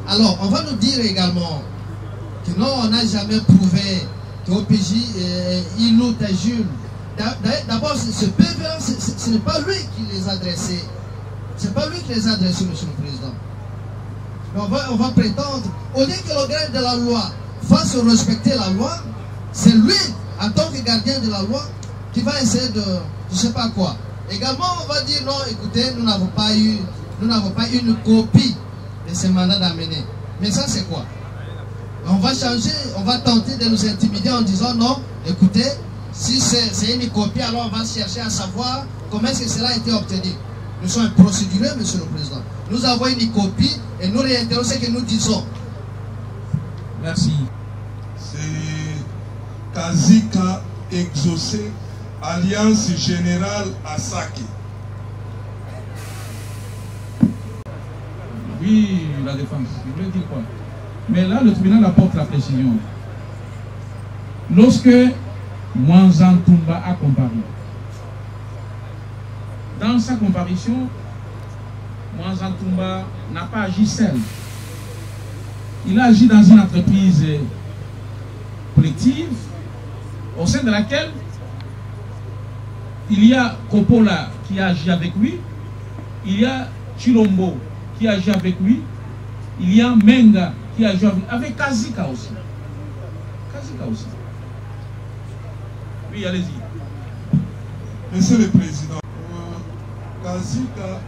Alors, on va nous dire également que non, on n'a jamais prouvé que OPJ, il nous t'ajule. D'abord, ce PV, ce n'est pas lui qui les a adressés. Ce n'est pas lui qui les a adressés, Monsieur le Président. Mais on va prétendre, au lieu que le gardien de la loi fasse respecter la loi, c'est lui, en tant que gardien de la loi, qui va essayer de, je ne sais pas quoi. Également, on va dire non, écoutez, nous n'avons pas eu une copie de ce mandat d'amener. Mais ça, c'est quoi? On va changer, on va tenter de nous intimider en disant non, écoutez, si c'est une copie, alors on va chercher à savoir comment est-ce que cela a été obtenu. Nous sommes procédureux, Monsieur le Président. Nous avons une copie et nous réitérons ce que nous disons. Merci. C'est Kazika exaucé, Alliance Générale Asaki. Oui, la défense. Je voulais dire quoi? Mais là, le tribunal apporte la précision. Lorsque Mwanzan Toumba a comparu, dans sa comparution, Mwanzan Toumba n'a pas agi seul. Il a agi dans une entreprise collective au sein de laquelle il y a Coppola qui a agi avec lui, il y a Chilombo qui a agi avec lui, il y a Menga qui a agi avec Kazika aussi. Kazika aussi. Oui, allez-y. Monsieur le Président, Kazika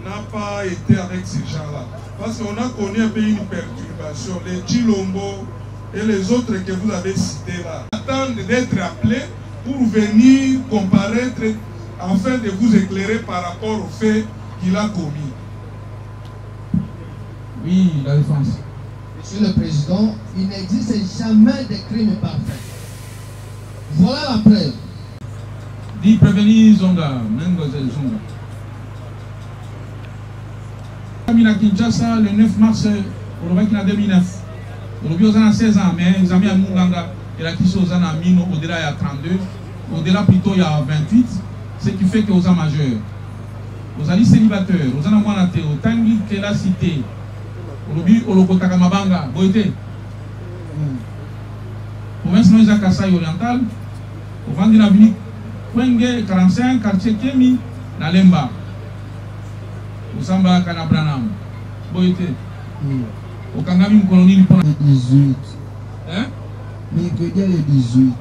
n'a pas été avec ces gens-là. Parce qu'on a connu un peu une perturbation. Les Chilombo et les autres que vous avez cités là attendent d'être appelés pour venir comparaître afin de vous éclairer par rapport au fait qu'il a commis. Oui, la défense. Monsieur le Président, il n'existe jamais de crime parfait. Voilà la preuve. Dit prévenir Zonga, Mengozel Zonga. À Kinshasa, le 9 mars, au Robac 2009. Aujourd'hui, on a 16 ans, mais les amis à Munganga, et la question aux ans Mino, au-delà, il y a 32, au-delà, plutôt, il y a 28, ce qui fait que aux ans majeurs, aux alliés célibataires, aux ans Moanate, au Tangi, que la cité, aujourd'hui, au Lokotaka Mabanga, Boité, province Noïsa Kassai orientale, au Vandi Navini, Kwenge, 45, quartier Kemi, Nalemba. Osamba Kanabranam. Boyete. Au Kangami colonie pour le 18. Hein? Mais que dire le 18?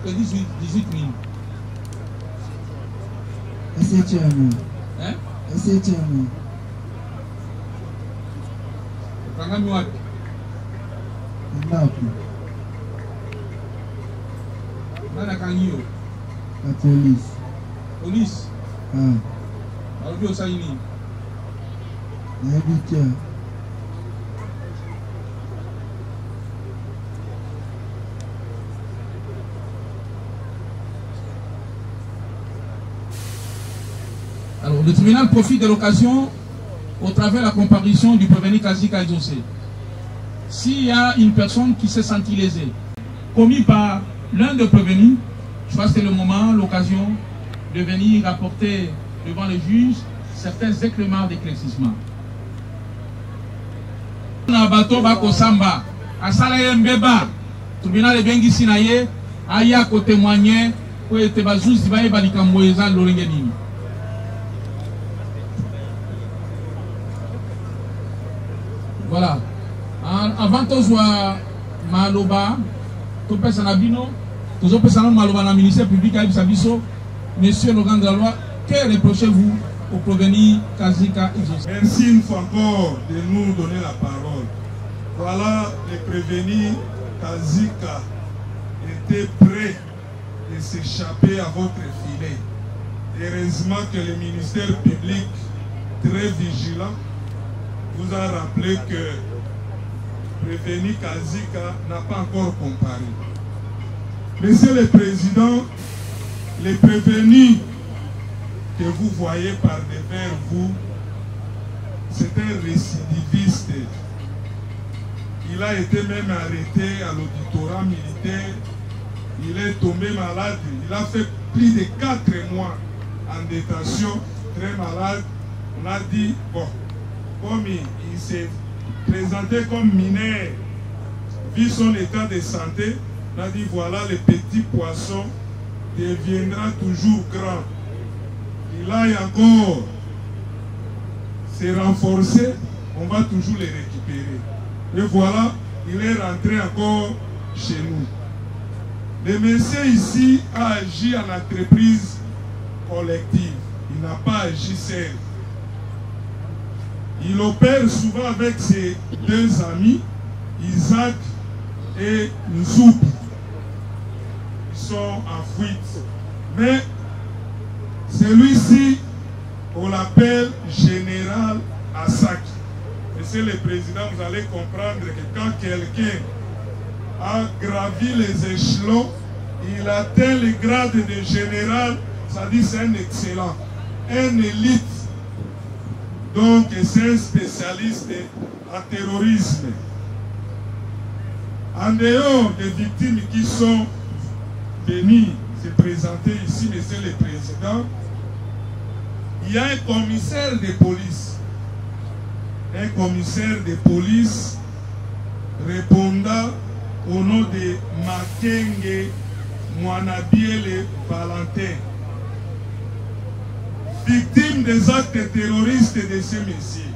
Le 18 000. Est-ce que tu as mis? Hein? Est-ce que tu as mis? Au Kangami Wad. Nana Kangio. La police. Police. Ah. Alors, au Saini. L'habitat. Alors, le tribunal profite de l'occasion au travers de la comparution du prévenu Kazika exaucé. S'il y a une personne qui s'est sentie lésée, commis par l'un des prévenus, je crois que c'est le moment, l'occasion de venir rapporter devant le juge certains éclairements d'éclaircissement. Na bato bako samba, asala yembeba, tribunal bengi sinaye, aya ko témoigner, ko ete bazuzi baye balikambo eza lorenge nini. Voilà. Avant de voir Maloba, tout personne à Bino, tous les personnes Maloba dans le ministère public à Ibisabiso, monsieur le grand de la loi, que reprochez-vous au prévenu Kazika exaucé? Merci une fois encore de nous donner la parole. Voilà, le prévenu Kazika était prêt de s'échapper à votre filet. Heureusement que le ministère public, très vigilant, vous a rappelé que prévenu Kazika n'a pas encore comparé. Monsieur le Président, les prévenus que vous voyez par devers vous, c'est un récidiviste. Il a été même arrêté à l'auditorat militaire. Il est tombé malade. Il a fait plus de 4 mois en détention, très malade. On a dit, bon, comme il s'est présenté comme mineur, vu son état de santé, on a dit, voilà, le petit poisson deviendra toujours grand. Il a encore s'est renforcé, on va toujours les récupérer. Et voilà, il est rentré encore chez nous. Le monsieur ici a agi en entreprise collective. Il n'a pas agi seul. Il opère souvent avec ses 2 amis, Isaac et Nzoup. Ils sont en fuite. Mais celui-ci, on l'appelle Général Asaki. Monsieur le Président, vous allez comprendre que quand quelqu'un a gravi les échelons, il atteint le grade de général, ça dit c'est un excellent, un élite. Donc c'est un spécialiste en terrorisme. En dehors des victimes qui sont venues se présenter ici, Monsieur le Président, il y a un commissaire de police. Un commissaire de police répondant au nom de Makenge Mouanabiele Valentin, victime des actes terroristes de ces messieurs.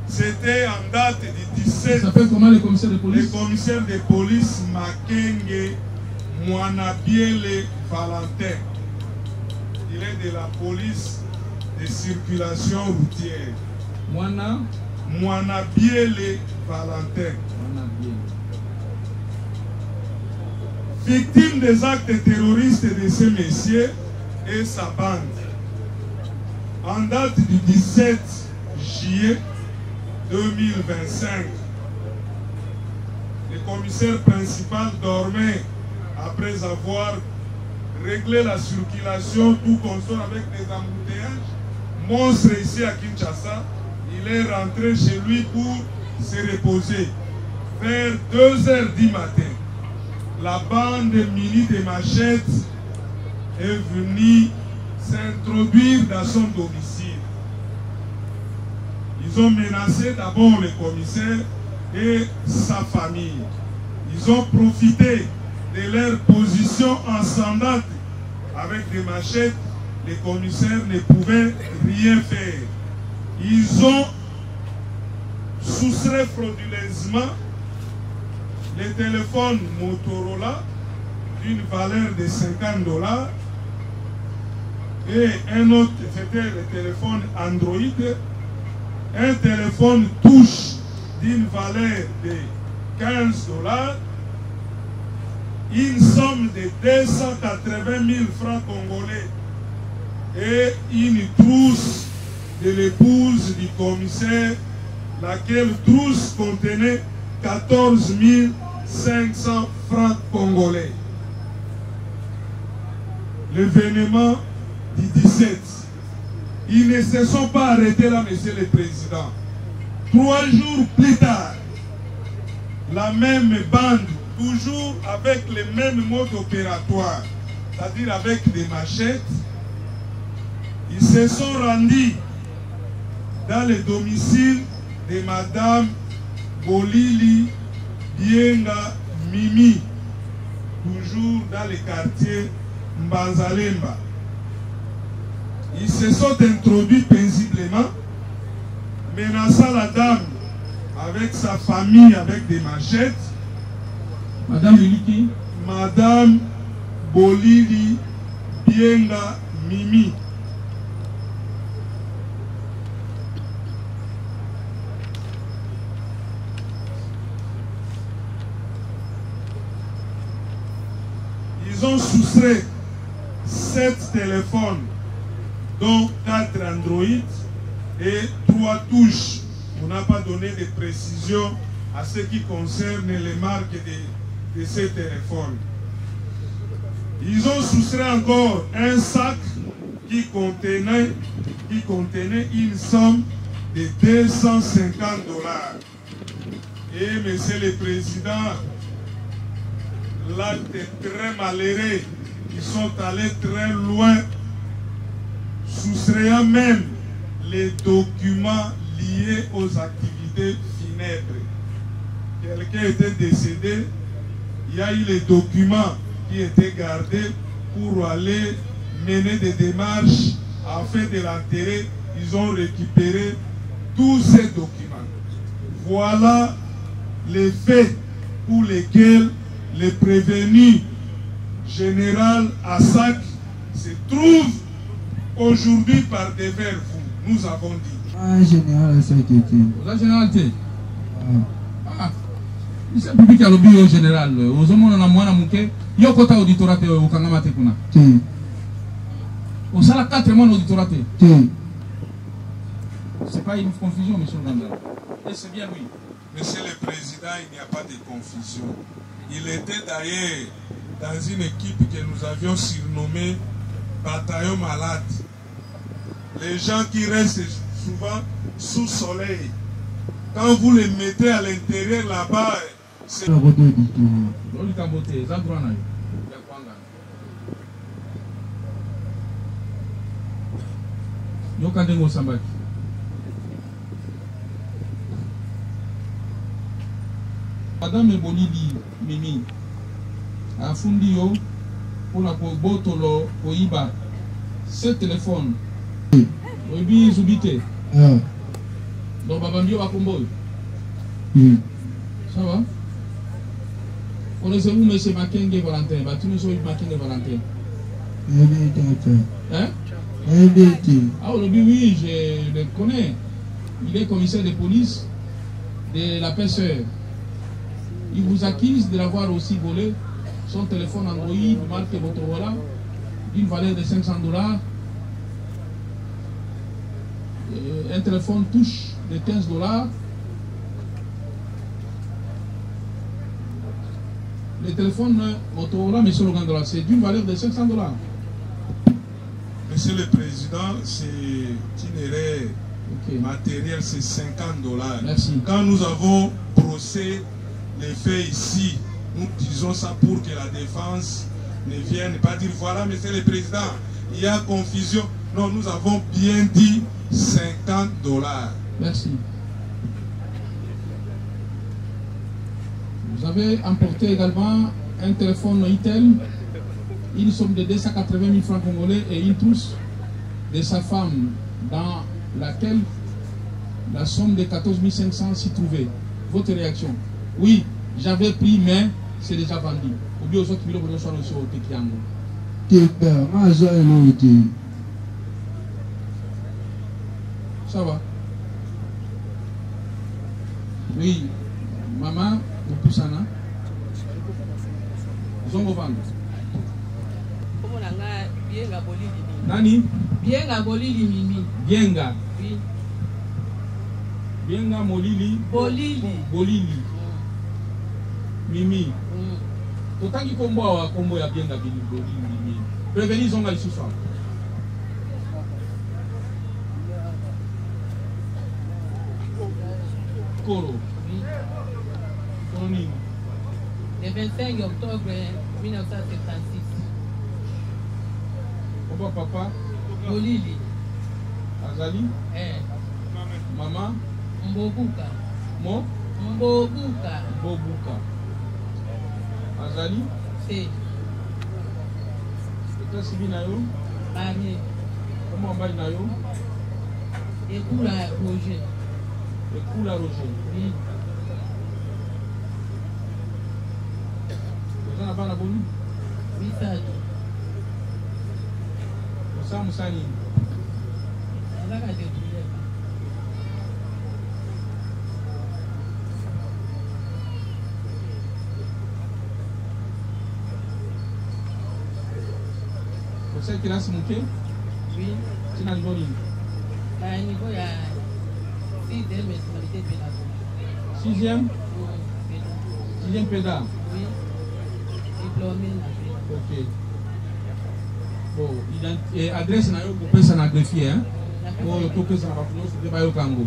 C'était en date du 17. Ça s'appelle comment le commissaire de police? Le commissaire de police Makenge Mouanabiele Valentin. Il est de la police de circulation routière. Mouanabiele Valentin. Victime des actes terroristes de ce messieurs et sa bande. En date du 17 juillet 2025, le commissaire principal dormait après avoir réglé la circulation tout consort avec des embouteillages monstres ici à Kinshasa. Il est rentré chez lui pour se reposer. Vers 2h du matin, la bande munie de machettes est venue s'introduire dans son domicile. Ils ont menacé d'abord le commissaire et sa famille. Ils ont profité de leur position ascendante avec des machettes. Les commissaires ne pouvaient rien faire. Ils ont soustrait frauduleusement les téléphones Motorola d'une valeur de $50 et un autre, c'était le téléphone Android, un téléphone touche d'une valeur de $15, une somme de 280 000 francs congolais et une trousse de l'épouse du commissaire, laquelle trousse contenait 14 500 francs congolais. L'événement du 17, ils ne se sont pas arrêtés là, Monsieur le Président. 3 jours plus tard, la même bande, toujours avec les mêmes modes opératoires, c'est-à-dire avec des machettes, ils se sont rendus dans le domicile de Madame Bolili Bienga Mimi, toujours dans le quartier Mbanzalemba. Ils se sont introduits paisiblement, menaçant la dame avec sa famille avec des machettes. Madame Liliki, Madame Bolili Bienga Mimi. Ils ont soustrait 7 téléphones, dont 4 Android et 3 touches. On n'a pas donné de précision à ce qui concerne les marques de ces téléphones. Ils ont soustrait encore un sac qui contenait une somme de $250. Et Monsieur le Président, l'acte est très malheureux. Ils sont allés très loin, soustrayant même les documents liés aux activités funèbres. Quelqu'un était décédé, il y a eu les documents qui étaient gardés pour aller mener des démarches afin de l'enterrer. Ils ont récupéré tous ces documents. Voilà les faits pour lesquels le prévenu général Assak se trouve aujourd'hui par devers vous. Nous avons dit. Ah, général, ça a été. Vous êtes généralité. Ah, il s'est publié à l'objet général. Aux hommes, on a moins à mouquer. Il y a un auditorat au Kangamate Kuna. Au Sala 4 mois d'auditorat. C'est pas une confusion, monsieur Mandela. Et c'est bien lui. Monsieur le Président, il n'y a pas de confusion. Il était d'ailleurs dans une équipe que nous avions surnommée Bataillon Malade. Les gens qui restent souvent sous soleil, quand vous les mettez à l'intérieur là-bas, c'est... Madame Bolili Mimi a fundi yo pour la botolo koiba ce téléphone obi zubite donc babambio wa komboy ça va Connaissez-vous M. Makenge Valentin? Bah, tu nous sommes Makenge Valentin. Hein? Ah, oui, je le connais. Il est commissaire de police de la PSR. Il vous accuse de l'avoir aussi volé son téléphone Android, marque Motorola, d'une valeur de $500. Un téléphone touche de $15. Le téléphone Motorola, monsieur le Gandola, c'est d'une valeur de $500. Monsieur le Président, c'est itinéraire matériel, c'est $50. Merci. Quand nous avons procès les faits ici, nous disons ça pour que la défense ne vienne pas dire voilà, Monsieur le Président, il y a confusion. Non, nous avons bien dit $50. Merci. Vous avez emporté également un téléphone Itel, une somme de 280 000 francs congolais et une trousse de sa femme dans laquelle la somme de 14 500 s'y trouvait. Votre réaction? Oui, j'avais pris, mais c'est déjà vendu. Ou bien aux autres millions de soins sur Tekiango. Ça va? Oui, maman, vous poussez là. Zongo vendre. Nani? Bienga bolili mimi. Bienga. Oui. Bienga molili. Bolili. Bolili. Mimi. Totangi kombo wa kombo ya bienga bolili mimi. Prévenez zonga lisusu. Koro. Oui. Kononi. Le 25 octobre 1976. Papa Bolili Azali Mama Mbobuka Mo Mbobuka Azali C'est État civil na yo Marié Comment mbali na yo Ekula Roger Oui Vous en avez la bonne Misato Musani. Vous savez qu'il a ce mouquet? Oui. C'est dans le niveau. Niveau, il y a 6e nationalité pédagogique. 6e? 6e pédagogique. Oui. Diplômé. Ok. Bon, adresse na yo kopesa na greffier hein. Bon, topesa na bafunoso de bayo kango.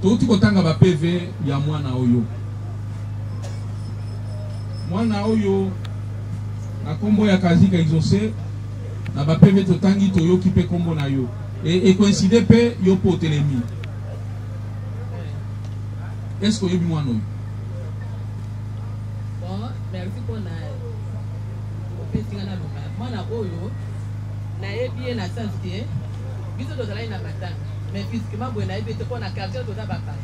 Touti kotanga ba PV ya mwana oyo. Mwana oyo na kombo ya Kazika exaucé na ba PV totangi toyoki pe kombo na yo. Et coïncide pe yo po telemi. Est-ce que yo bi mwana oyo? Bon, merci pour na mwana oyo nayebi ye na sens te biso tozalaki na matanga mais physiquement boye nayebi te mpo na quartier toza bapaya.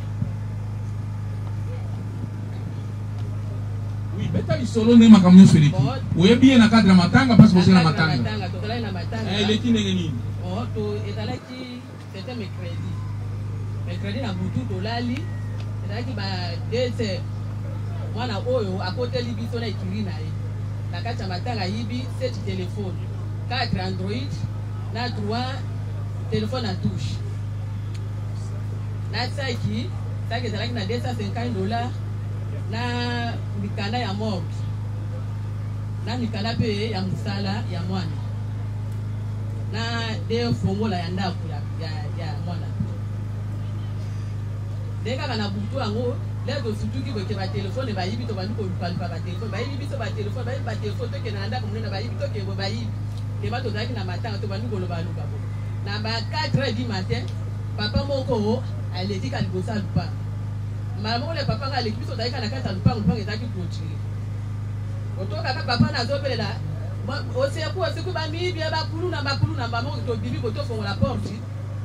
Oui, beta lisolo nde makambo nyonso eleki oyebi ye na cadre ya matanga parce que ozali na matanga tozalaki na matanga eleki ndenge nini? ezalaki c'était mercredi na butu tolali ezalaki ba 2h mwana oyo akoteli biso na ekiri na ye na kati ya matanga yibi 7 téléphone 4 Android na 3 téléphone à touche na saki ezalaki na $250 na mikanda ya morgue na mikanda pe ya musala ya mwana na de fongola ya ndako ya mwana ndeka na butu yango lego sutuki boke ba telefone ba yibi to bandu ko lupa ba telefone ba yibi biso ba telefone to ke na ndako munena ba yibi to ke bo ba yibi ke ba to zaki na matanga to bandu ko loba lupa bo na ba 4h du matin papa moko aleti ka libosa lupa mama ole papa nga aleki biso zaki na kata lupa ezaki clôture otoka ka papa na zobelela oseku ba mibi ba kulu na mama to bibi boto fongola porte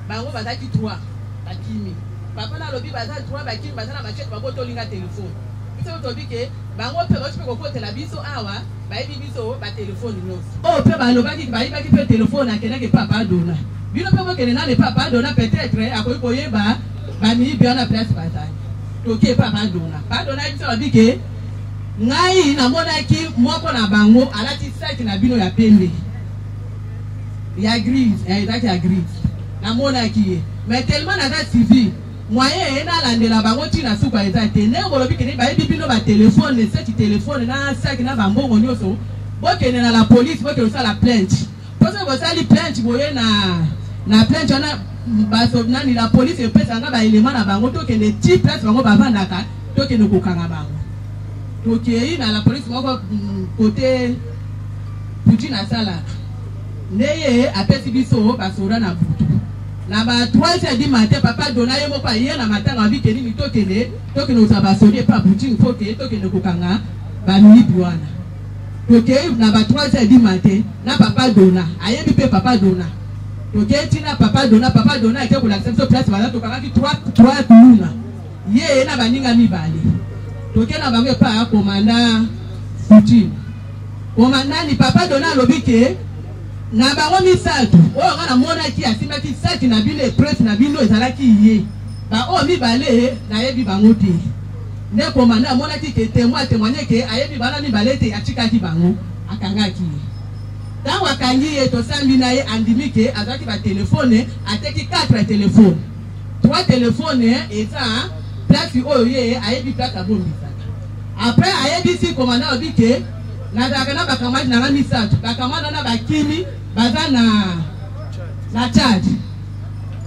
bango bazaki 3 bakimi papa na lobi baza 3 bakimi baza na machete bango tolinga telefone biso tobike bango pe roche pe kokotela biso awa bayebi biso ba telefone nyonso o pe balobaki bayibaki pe telefone akenaki papa dona bino pe bokende na le papa dona peut-être akoki koyeba bamiyibi wana place bazali toke papa dona biso babike ngai namonaki moko na bango alati saki na bino ya pembe ya grise ezaki ya grise namonaki ye mais tellement naza suivi moyen nalandela bango ntina suka eza te ndenge bolobi kende bayebi bino batelefone seki telefone na saki na bambongo nyonso bokende na la police bokende osala plainte mposo bosali plainte boye na plainte wana basobnani la police epesanga baelema na bango tokende ti place bango bavandaka tokende kokanga bango tokei na la police moko kote puti na sala ndeye apesi biso basoda na butu na ba 3h du matin papa dona ye moko aye na matanga abikeni mitokende tokende osa basodi pa puti foke tokende kokanga bamiyibi wana tokei na ba 3h du matin na papa dona ayebi pe papa dona tokei tina papa dona eke kolakisa biso place baza tokangaki 3 luna ye na baninga mibale tokei na bango epa komanda Poutine komandani papa dona alobi ke na bango misato oyo nga namonaki asimbaki saki na bino epresse na bino ezalaki ye baoyo mibale nayebi bango te nde komanda amonaki ke témoigne ke ayebi bana mibale te atikaki bango akangaki ye ntango akangi ye tosambi na ye andimi ke azalaki batelefone ateki 4 telefone 3 telefone eza place oyo ye ayebi place abombisaka après ayebisi komanda alobi ke nazalaka na bakamadi na nga misato bakamada na bakimi baza na Tchad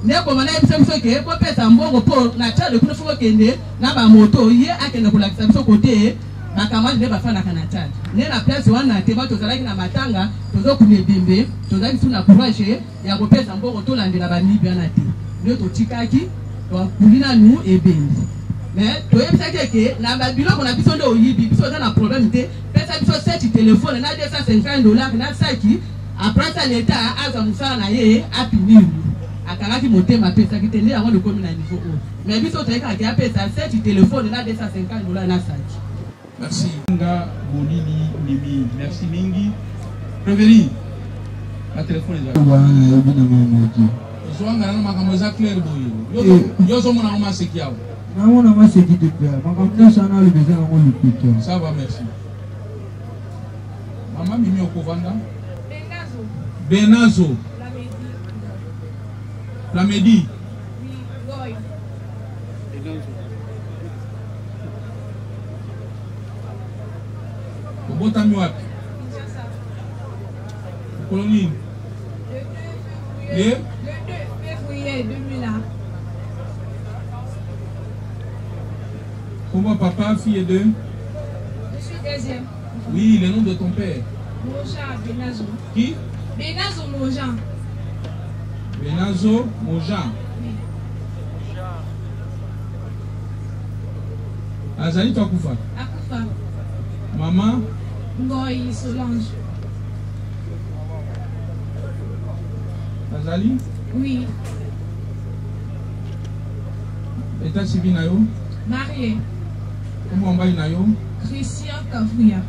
nde komanda yebisa biso ke kopesa mbongo mpo na Tchad kuna foko kende na bamoto ye akende kolakisa biso kote bakamadi nde bafandaka na Tchad nde na place wana te bato tozalaki na matanga tozokuna ebembe tozalaki su na courage ya kopesa mbongo tolandela bamibi wana te nde totikaki tokuli nanu ebembe mais toyebisaki eke na babiloko na biso nde oyibi biso oza na problème te pesa biso 7 telefone na $250 na saki après ça l'état aza musala na ye apiniru akangaki motema apesaki te nde yango nekomi na niveau oyo mais biso toyekaki apesa 7 telefone na $250 na saki. Merci nga bolili mimi merci mingi prévenir la téléphone est là zwanga na makambo eza clair boye yo zo mona ngoma sekiao namona maseki te pe makambo sana le besoin yango lupito ça va merci mama mimi okovanda Benazo la Medi Obotami wapi Colonie le 2 février 2001. Comment papa, fille et deux? Je suis deuxième. Oui, le nom de ton père. Moja Benazo. Qui? Benazo Mojan. Benazo Mojan. Oui. Azali Takufa. Akufa. Maman? Ngoy Solange. Azali? Oui. État civil nayo? Marié. Comment on va nayo? Christian Kavouya.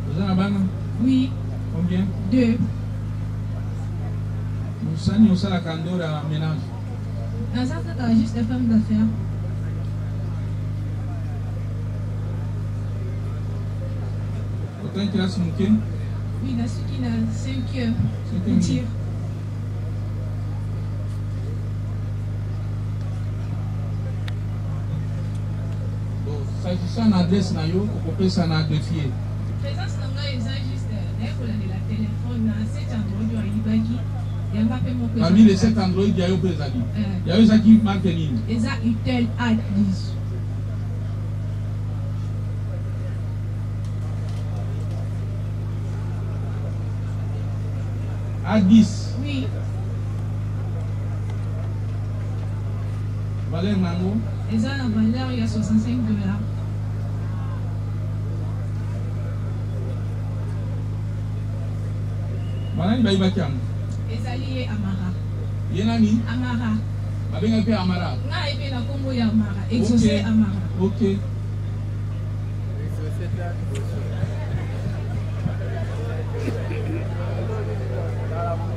Vous avez un ban? Oui. Combien? 2. Vous savez, on a la candeur à ménage. Dans ça, c'est juste des femmes d'affaires. Autant qu'il a son quai? Oui, il a ce qu'il a 5 heures. 5 heures. Tire. S'agissant de l'adresse, on peut s'en identifier. Présence de juste la téléphone, cet endroit où il y a parmi les 7 endroits, il y a eu des amis. Il y a eu des qui marquent l'île. Et ça, il tel à 10. À 10. Oui. Valeur Nango. Et ça, la valeur, il y a $65. Banani Baïbakiam. Et ça, il y a Amara. Yenani? Amara. Babenga pe Amara. Na ebe na kombo ya Amara. Exaucé Amara. Ok.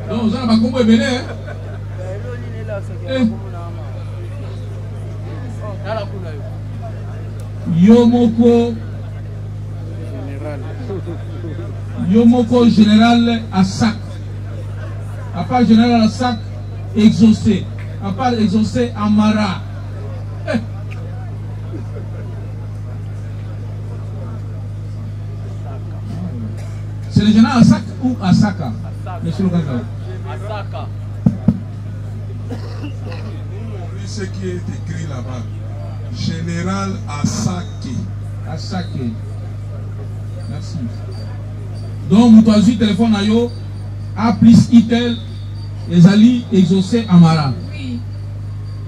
Donc, vous avez un combo ébélé, hein? Yomoko général à sac. À part général à sac, exaucé. À part exaucé, Amara. C'est le général à sac ou à Saka? Monsieur le Gaga. Asaka. Ce qui est écrit là-bas. Général Asake. Asake. Merci. Donc, vous avez téléphone à yo. A plus Itel. Les alliés exaucés Amara. Oui.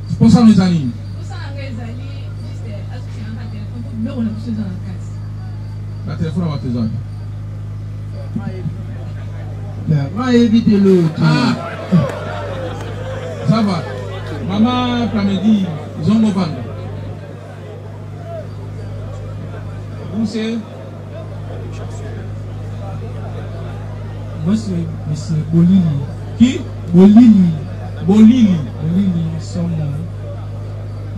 C'est pour ça les alliés. Pour ça, les alliés, juste associer un téléphone pour bureau la chose dans la casse. La téléphone à votre zone. Va éviter l'autre. Ah. Ça va. Maman, après-midi, ils ont vendre. Vous c'est? Moi, c'est M. Bolili. Qui? Bolili. Bolili. Bolili, Somo.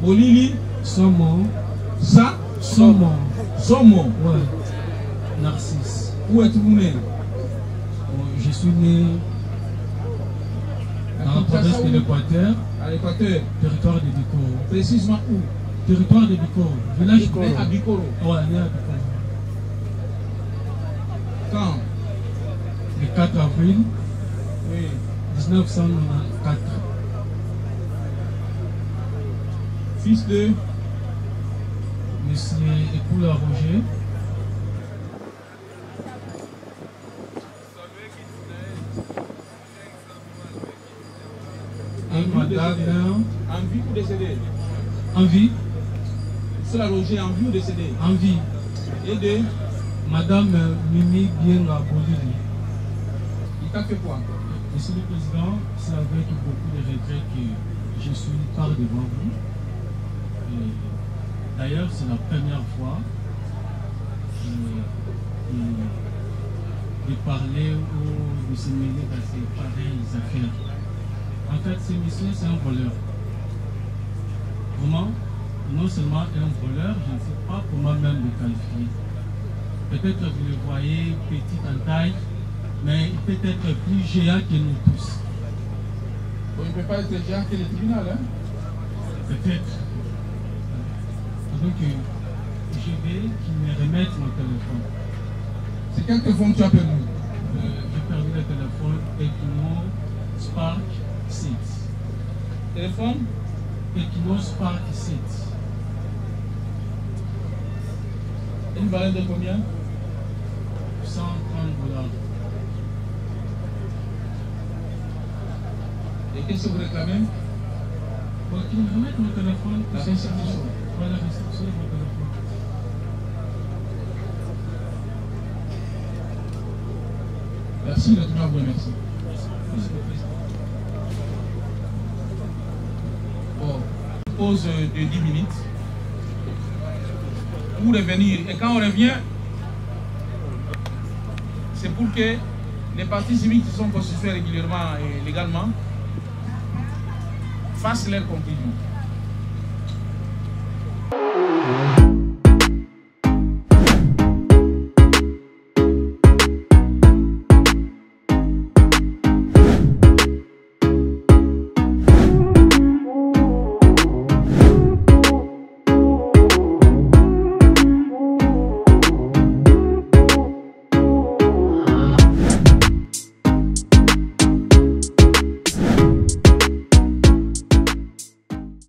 Bolili. Somo. Ça? Somo. Somo. Ouais. Narcisse. Où êtes-vous né? Je suis né dans la province de l'Équateur. À l'Équateur. Territoire de Bikoro. Précisément où? Territoire de Bikoro. Village né à Bikoro. Ouais, né à Bikoro. Quand? Le 4 avril Oui. 1994. Fils de Monsieur Époula Roger. Et madame. En vie ou décédé? En vie. C'est la Roger en vie ou décédé? En vie. Et de Madame Mimi Bienga Bolili. Il t'a fait quoi? Monsieur le Président, c'est avec beaucoup de regrets que je suis par devant vous. D'ailleurs, c'est la première fois de parler ou de se mêler à ces pareilles affaires. En fait, ce monsieur, c'est un voleur. Vraiment, non seulement un voleur, je ne sais pas comment même le qualifier. Peut-être que vous le voyez petit en taille, mais il peut être plus géant que nous tous. Bon, il ne peut pas être géant que le tribunal, hein? Peut-être. Donc, je vais qu'il me remette mon téléphone. C'est quel téléphone tu as perdu? J'ai perdu le téléphone Equino Spark 7. Téléphone? Equino Spark 7. Une valeur de combien? 130 $. Et qu'est-ce que vous réclamez? Pour qu'il me remette mon téléphone. La réception. Voilà, la réception de mon téléphone. Merci, le tribunal vous remercie. Bon, pause de 10 minutes. Pour revenir. Et quand on revient, c'est pour que les partis civiques qui sont constitués régulièrement et légalement fassent leur conclusion.